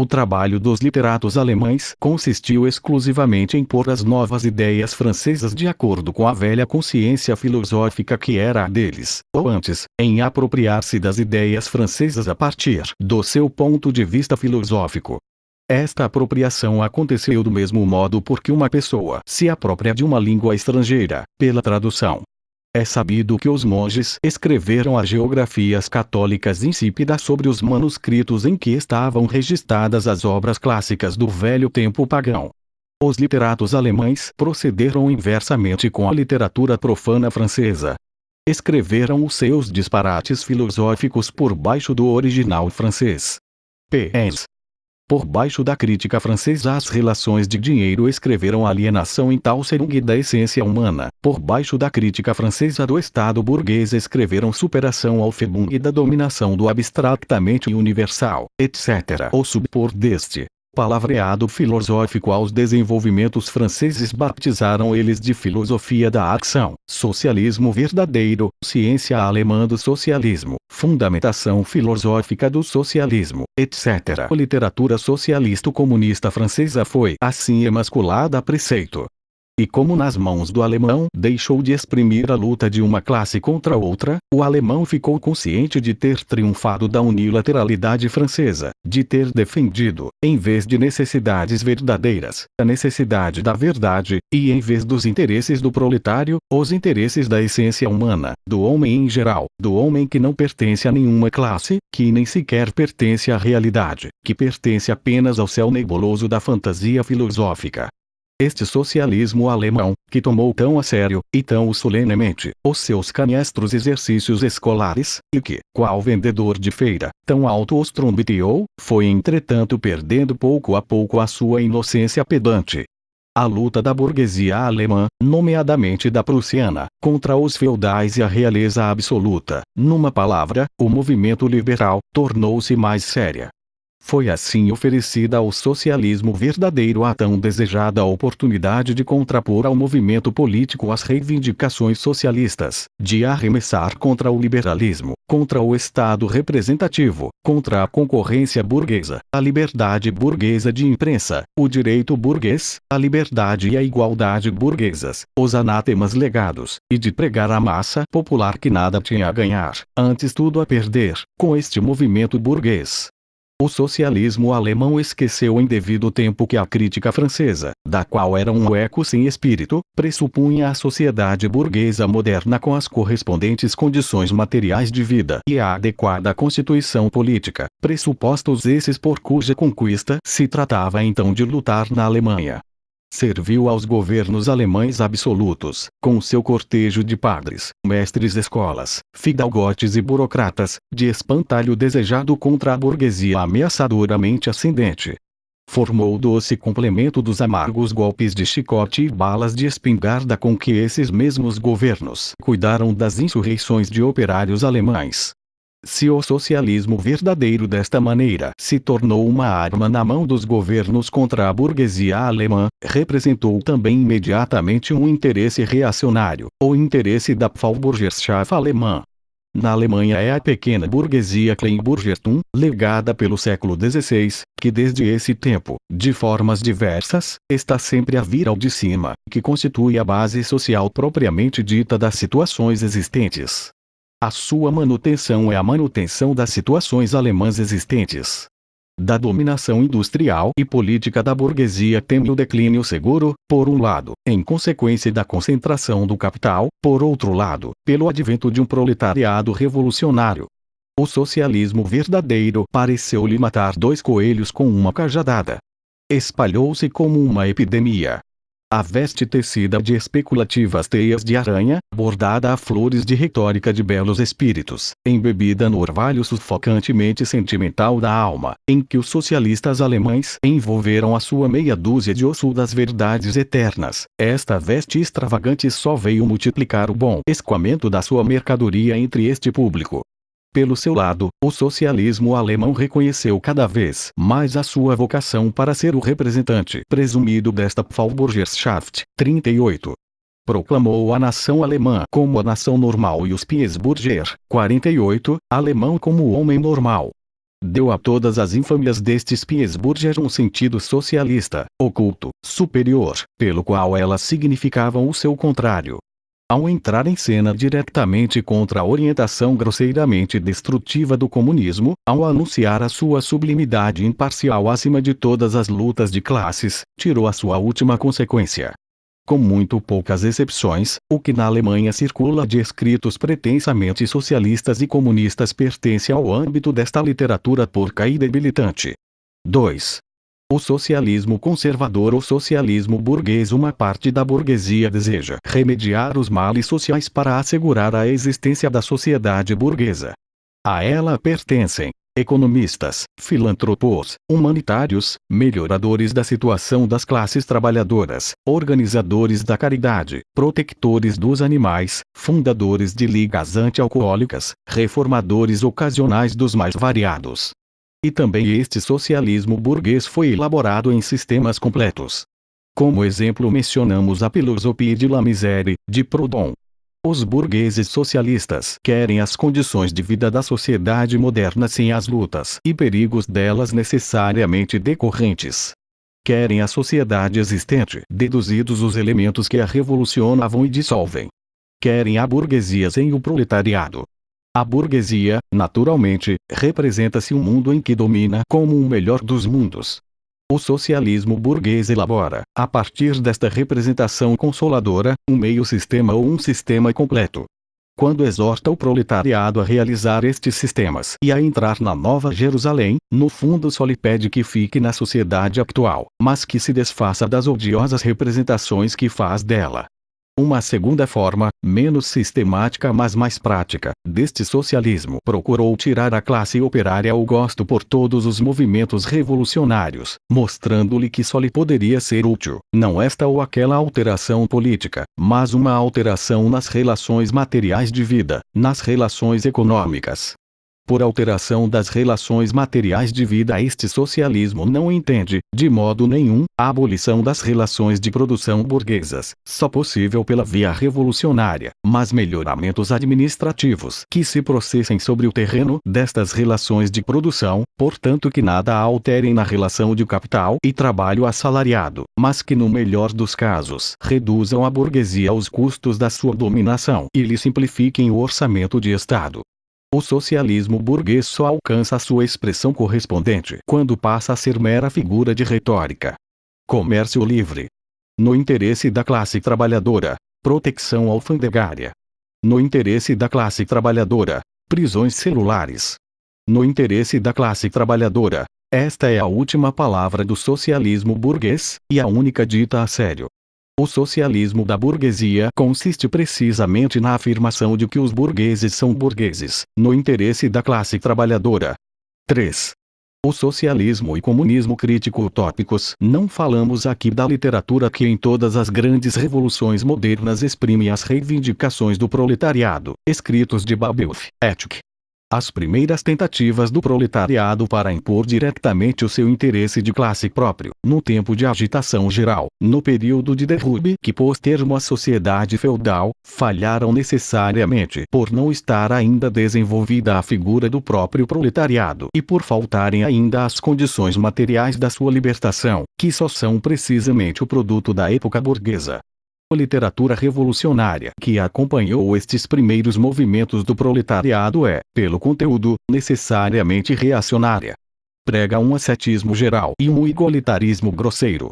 O trabalho dos literatos alemães consistiu exclusivamente em pôr as novas ideias francesas de acordo com a velha consciência filosófica que era a deles, ou antes, em apropriar-se das ideias francesas a partir do seu ponto de vista filosófico. Esta apropriação aconteceu do mesmo modo porque uma pessoa se apropria de uma língua estrangeira, pela tradução. É sabido que os monges escreveram as geografias católicas insípidas sobre os manuscritos em que estavam registradas as obras clássicas do velho tempo pagão. Os literatos alemães procederam inversamente com a literatura profana francesa. Escreveram os seus disparates filosóficos por baixo do original francês. P.S. Por baixo da crítica francesa às relações de dinheiro escreveram Alienação em Taussering da essência humana. Por baixo da crítica francesa do Estado burguês escreveram Superação ao Febum e da dominação do abstractamente universal, etc. O subpor deste palavreado filosófico aos desenvolvimentos franceses batizaram eles de filosofia da ação, socialismo verdadeiro, ciência alemã do socialismo, fundamentação filosófica do socialismo, etc. A literatura socialista-comunista francesa foi assim emasculada a preceito. E como nas mãos do alemão deixou de exprimir a luta de uma classe contra outra, o alemão ficou consciente de ter triunfado da unilateralidade francesa, de ter defendido, em vez de necessidades verdadeiras, a necessidade da verdade, e em vez dos interesses do proletário, os interesses da essência humana, do homem em geral, do homem que não pertence a nenhuma classe, que nem sequer pertence à realidade, que pertence apenas ao céu nebuloso da fantasia filosófica. Este socialismo alemão, que tomou tão a sério, e tão solenemente, os seus canestros exercícios escolares, e que, qual vendedor de feira, tão alto os trombeteou, foi entretanto perdendo pouco a pouco a sua inocência pedante. A luta da burguesia alemã, nomeadamente da prussiana, contra os feudais e a realeza absoluta, numa palavra, o movimento liberal, tornou-se mais séria. Foi assim oferecida ao socialismo verdadeiro a tão desejada oportunidade de contrapor ao movimento político as reivindicações socialistas, de arremessar contra o liberalismo, contra o Estado representativo, contra a concorrência burguesa, a liberdade burguesa de imprensa, o direito burguês, a liberdade e a igualdade burguesas, os anátemas legados, e de pregar à massa popular que nada tinha a ganhar, antes tudo a perder, com este movimento burguês. O socialismo alemão esqueceu em devido tempo que a crítica francesa, da qual era um eco sem espírito, pressupunha a sociedade burguesa moderna com as correspondentes condições materiais de vida e a adequada constituição política, pressupostos esses por cuja conquista se tratava então de lutar na Alemanha. Serviu aos governos alemães absolutos, com seu cortejo de padres, mestres escolas, fidalgotes e burocratas, de espantalho desejado contra a burguesia ameaçadoramente ascendente. Formou o doce complemento dos amargos golpes de chicote e balas de espingarda com que esses mesmos governos cuidaram das insurreições de operários alemães. Se o socialismo verdadeiro desta maneira se tornou uma arma na mão dos governos contra a burguesia alemã, representou também imediatamente um interesse reacionário, o interesse da Pfauburgerschaft alemã. Na Alemanha é a pequena burguesia Kleinbürgertum, legada pelo século XVI, que desde esse tempo, de formas diversas, está sempre a vir ao de cima, que constitui a base social propriamente dita das situações existentes. A sua manutenção é a manutenção das situações alemãs existentes. Da dominação industrial e política da burguesia teme o declínio seguro, por um lado, em consequência da concentração do capital, por outro lado, pelo advento de um proletariado revolucionário. O socialismo verdadeiro pareceu-lhe matar dois coelhos com uma cajadada. Espalhou-se como uma epidemia. A veste tecida de especulativas teias de aranha, bordada a flores de retórica de belos espíritos, embebida no orvalho sufocantemente sentimental da alma, em que os socialistas alemães envolveram a sua meia dúzia de ossudas verdades eternas, esta veste extravagante só veio multiplicar o bom escoamento da sua mercadoria entre este público. Pelo seu lado, o socialismo alemão reconheceu cada vez mais a sua vocação para ser o representante presumido desta Pfauburgerschaft. 38. Proclamou a nação alemã como a nação normal e os Piesburger. 48. Alemão como o homem normal. Deu a todas as infâmias destes Piesburger um sentido socialista, oculto, superior, pelo qual elas significavam o seu contrário. Ao entrar em cena diretamente contra a orientação grosseiramente destrutiva do comunismo, ao anunciar a sua sublimidade imparcial acima de todas as lutas de classes, tirou a sua última consequência. Com muito poucas exceções, o que na Alemanha circula de escritos pretensamente socialistas e comunistas pertence ao âmbito desta literatura porca e debilitante. 2. O socialismo conservador ou socialismo burguês. Uma parte da burguesia deseja remediar os males sociais para assegurar a existência da sociedade burguesa. A ela pertencem Economistas, filantropos, humanitários, melhoradores da situação das classes trabalhadoras, organizadores da caridade, protectores dos animais, fundadores de ligas anti-alcoólicas, reformadores ocasionais dos mais variados. E também este socialismo burguês foi elaborado em sistemas completos. Como exemplo mencionamos a Philosophie de la Misère, de Proudhon. Os burgueses socialistas querem as condições de vida da sociedade moderna sem as lutas e perigos delas necessariamente decorrentes. Querem a sociedade existente, deduzidos os elementos que a revolucionavam e dissolvem. Querem a burguesia sem o proletariado. A burguesia, naturalmente, representa-se um mundo em que domina como o melhor dos mundos. O socialismo burguês elabora, a partir desta representação consoladora, um meio-sistema ou um sistema completo. Quando exorta o proletariado a realizar estes sistemas e a entrar na Nova Jerusalém, no fundo só lhe pede que fique na sociedade atual, mas que se desfaça das odiosas representações que faz dela. Uma segunda forma, menos sistemática mas mais prática, deste socialismo procurou tirar à classe operária o gosto por todos os movimentos revolucionários, mostrando-lhe que só lhe poderia ser útil, não esta ou aquela alteração política, mas uma alteração nas relações materiais de vida, nas relações econômicas. Por alteração das relações materiais de vida, este socialismo não entende, de modo nenhum, a abolição das relações de produção burguesas, só possível pela via revolucionária, mas melhoramentos administrativos que se processem sobre o terreno destas relações de produção, portanto que nada alterem na relação de capital e trabalho assalariado, mas que no melhor dos casos reduzam a burguesia aos custos da sua dominação e lhe simplifiquem o orçamento de Estado. O socialismo burguês só alcança a sua expressão correspondente quando passa a ser mera figura de retórica. Comércio livre. No interesse da classe trabalhadora, proteção alfandegária. No interesse da classe trabalhadora, prisões celulares. No interesse da classe trabalhadora, esta é a última palavra do socialismo burguês, e a única dita a sério. O socialismo da burguesia consiste precisamente na afirmação de que os burgueses são burgueses, no interesse da classe trabalhadora. 3. O socialismo e comunismo crítico utópicos. Não falamos aqui da literatura que em todas as grandes revoluções modernas exprime as reivindicações do proletariado, escritos de Babeuf, Ethique. As primeiras tentativas do proletariado para impor diretamente o seu interesse de classe próprio, no tempo de agitação geral, no período de derrube que pôs termo à sociedade feudal, falharam necessariamente por não estar ainda desenvolvida a figura do próprio proletariado e por faltarem ainda as condições materiais da sua libertação, que só são precisamente o produto da época burguesa. A literatura revolucionária que acompanhou estes primeiros movimentos do proletariado é, pelo conteúdo, necessariamente reacionária. Prega um ascetismo geral e um igualitarismo grosseiro.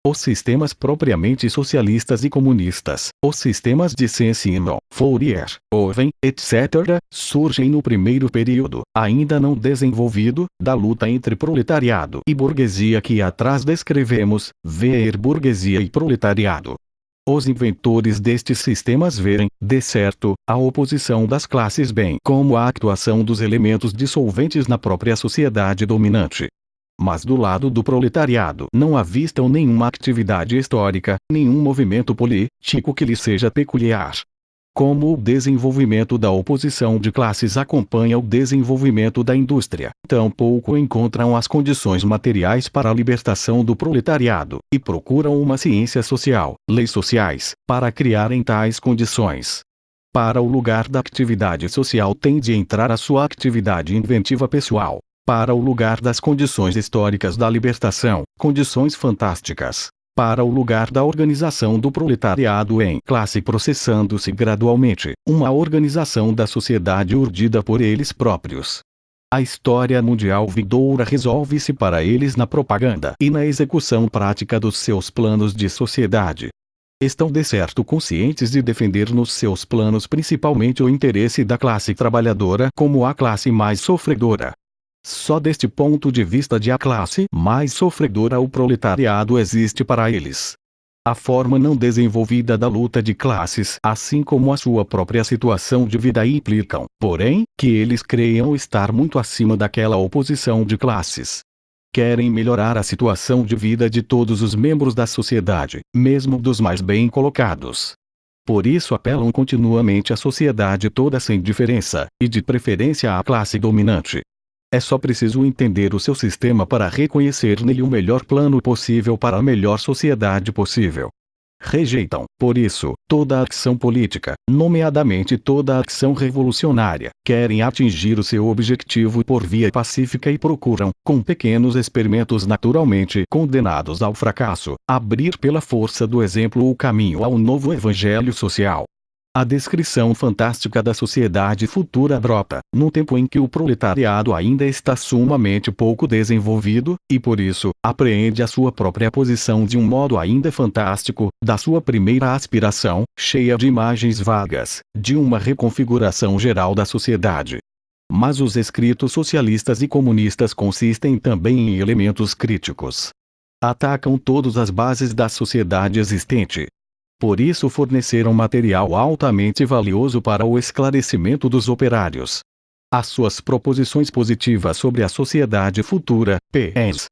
Os sistemas propriamente socialistas e comunistas, os sistemas de Saint-Simon, Fourier, Owen, etc., surgem no primeiro período, ainda não desenvolvido, da luta entre proletariado e burguesia que atrás descrevemos, ver burguesia e proletariado. Os inventores destes sistemas verem, de certo, a oposição das classes bem como a atuação dos elementos dissolventes na própria sociedade dominante. Mas do lado do proletariado não avistam nenhuma atividade histórica, nenhum movimento político que lhe seja peculiar. Como o desenvolvimento da oposição de classes acompanha o desenvolvimento da indústria, tampouco encontram as condições materiais para a libertação do proletariado, e procuram uma ciência social, leis sociais, para criarem tais condições. Para o lugar da atividade social tem de entrar a sua atividade inventiva pessoal. Para o lugar das condições históricas da libertação, condições fantásticas. Para o lugar da organização do proletariado em classe processando-se gradualmente, uma organização da sociedade urdida por eles próprios. A história mundial vindoura resolve-se para eles na propaganda e na execução prática dos seus planos de sociedade. Estão de certo conscientes de defender nos seus planos principalmente o interesse da classe trabalhadora como a classe mais sofredora. Só deste ponto de vista de a classe mais sofredora o proletariado existe para eles. A forma não desenvolvida da luta de classes, assim como a sua própria situação de vida implicam, porém, que eles creiam estar muito acima daquela oposição de classes. Querem melhorar a situação de vida de todos os membros da sociedade, mesmo dos mais bem colocados. Por isso apelam continuamente à sociedade toda sem diferença, e de preferência à classe dominante. É só preciso entender o seu sistema para reconhecer nele o melhor plano possível para a melhor sociedade possível. Rejeitam, por isso, toda a ação política, nomeadamente toda a ação revolucionária, querem atingir o seu objetivo por via pacífica e procuram, com pequenos experimentos naturalmente condenados ao fracasso, abrir pela força do exemplo o caminho ao novo evangelho social. A descrição fantástica da sociedade futura brota, num tempo em que o proletariado ainda está sumamente pouco desenvolvido, e por isso, apreende a sua própria posição de um modo ainda fantástico, da sua primeira aspiração, cheia de imagens vagas, de uma reconfiguração geral da sociedade. Mas os escritos socialistas e comunistas consistem também em elementos críticos. Atacam todas as bases da sociedade existente. Por isso forneceram material altamente valioso para o esclarecimento dos operários. As suas proposições positivas sobre a sociedade futura, ps.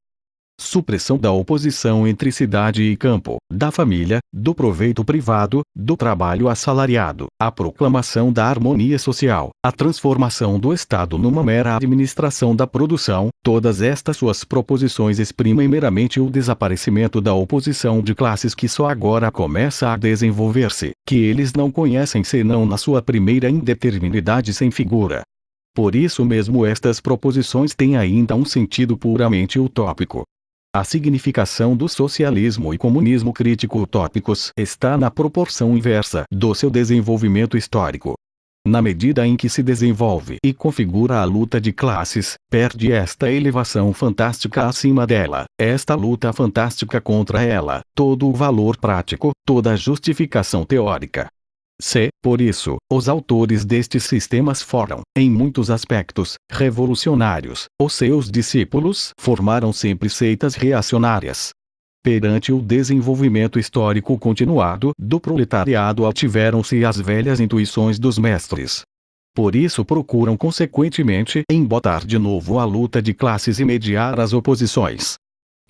Supressão da oposição entre cidade e campo, da família, do proveito privado, do trabalho assalariado, a proclamação da harmonia social, a transformação do Estado numa mera administração da produção, todas estas suas proposições exprimem meramente o desaparecimento da oposição de classes que só agora começa a desenvolver-se, que eles não conhecem senão na sua primeira indeterminidade sem figura. Por isso mesmo estas proposições têm ainda um sentido puramente utópico. A significação do socialismo e comunismo crítico utópicos está na proporção inversa do seu desenvolvimento histórico. Na medida em que se desenvolve e configura a luta de classes, perde esta elevação fantástica acima dela, esta luta fantástica contra ela, todo o valor prático, toda a justificação teórica. Por isso, os autores destes sistemas foram, em muitos aspectos, revolucionários, os seus discípulos formaram sempre seitas reacionárias. Perante o desenvolvimento histórico continuado do proletariado ativeram-se as velhas intuições dos mestres. Por isso procuram consequentemente embotar de novo a luta de classes e mediar as oposições.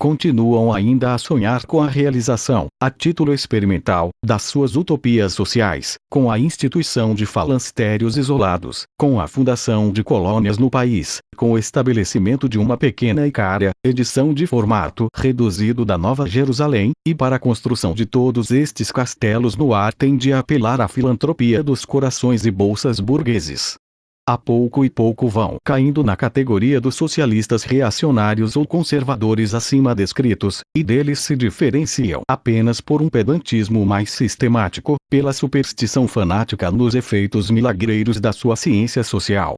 Continuam ainda a sonhar com a realização, a título experimental, das suas utopias sociais, com a instituição de falancérios isolados, com a fundação de colônias no país, com o estabelecimento de uma pequena e cara edição de formato reduzido da Nova Jerusalém, e para a construção de todos estes castelos no ar tem de apelar à filantropia dos corações e bolsas burgueses. A pouco e pouco vão caindo na categoria dos socialistas reacionários ou conservadores acima descritos, e deles se diferenciam apenas por um pedantismo mais sistemático, pela superstição fanática nos efeitos milagreiros da sua ciência social.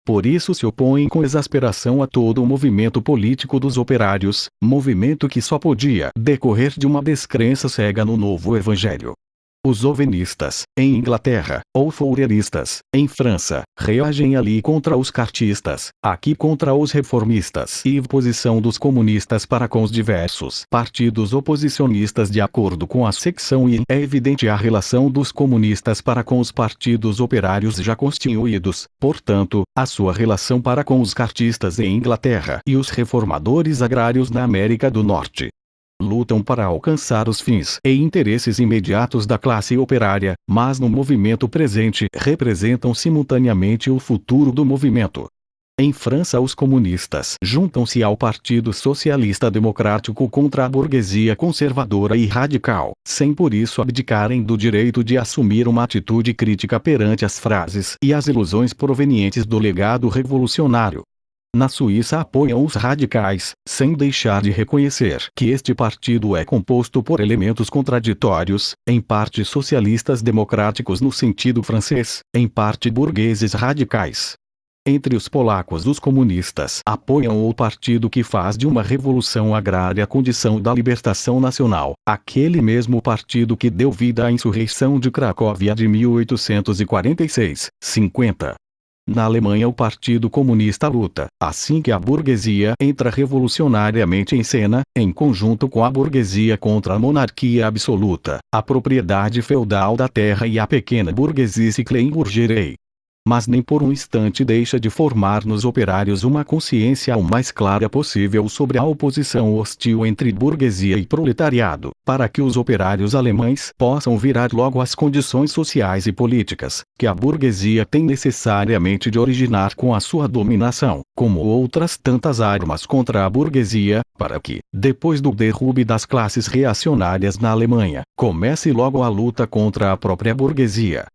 Por isso se opõem com exasperação a todo o movimento político dos operários, movimento que só podia decorrer de uma descrença cega no novo evangelho. Os ovenistas, em Inglaterra, ou fourieristas, em França, reagem ali contra os cartistas, aqui contra os reformistas e oposição dos comunistas para com os diversos partidos oposicionistas de acordo com a secção e é evidente a relação dos comunistas para com os partidos operários já constituídos, portanto, a sua relação para com os cartistas em Inglaterra e os reformadores agrários na América do Norte. Lutam para alcançar os fins e interesses imediatos da classe operária, mas no movimento presente representam simultaneamente o futuro do movimento. Em França os comunistas juntam-se ao Partido Socialista Democrático contra a burguesia conservadora e radical, sem por isso abdicarem do direito de assumir uma atitude crítica perante as frases e as ilusões provenientes do legado revolucionário. Na Suíça apoiam os radicais, sem deixar de reconhecer que este partido é composto por elementos contraditórios, em parte socialistas democráticos no sentido francês, em parte burgueses radicais. Entre os polacos os comunistas apoiam o partido que faz de uma revolução agrária a condição da libertação nacional, aquele mesmo partido que deu vida à insurreição de Cracóvia de 1846-50. Na Alemanha o Partido Comunista luta, assim que a burguesia entra revolucionariamente em cena, em conjunto com a burguesia contra a monarquia absoluta, a propriedade feudal da terra e a pequena burguesia Kleinbürgerei. Mas nem por um instante deixa de formar nos operários uma consciência o mais clara possível sobre a oposição hostil entre burguesia e proletariado, para que os operários alemães possam virar logo as condições sociais e políticas, que a burguesia tem necessariamente de originar com a sua dominação, como outras tantas armas contra a burguesia, para que, depois do derrube das classes reacionárias na Alemanha, comece logo a luta contra a própria burguesia.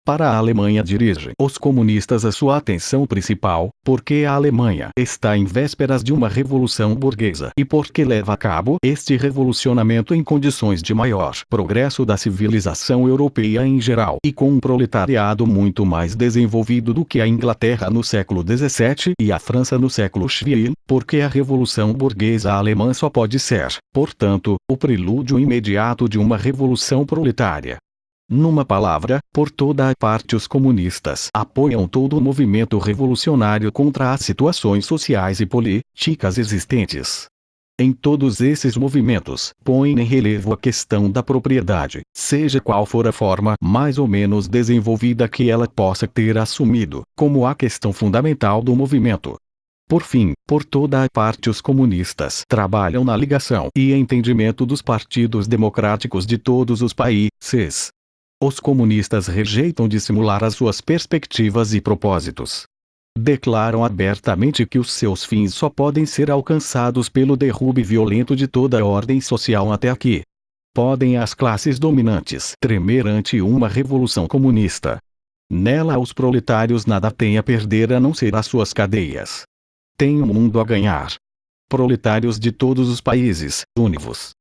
Para a Alemanha dirige os comunistas a sua atenção principal, porque a Alemanha está em vésperas de uma revolução burguesa e porque leva a cabo este revolucionamento em condições de maior progresso da civilização europeia em geral e com um proletariado muito mais desenvolvido do que a Inglaterra no século XVII e a França no século XX, porque a revolução burguesa alemã só pode ser, portanto, o prelúdio imediato de uma revolução proletária. Numa palavra, por toda a parte os comunistas apoiam todo o movimento revolucionário contra as situações sociais e políticas existentes. Em todos esses movimentos, põem em relevo a questão da propriedade, seja qual for a forma mais ou menos desenvolvida que ela possa ter assumido, como a questão fundamental do movimento. Por fim, por toda a parte os comunistas trabalham na ligação e entendimento dos partidos democráticos de todos os países. Os comunistas rejeitam dissimular as suas perspectivas e propósitos. Declaram abertamente que os seus fins só podem ser alcançados pelo derrube violento de toda a ordem social até aqui. Podem as classes dominantes tremer ante uma revolução comunista. Nela os proletários nada têm a perder a não ser as suas cadeias. Têm o mundo a ganhar. Proletários de todos os países, univos.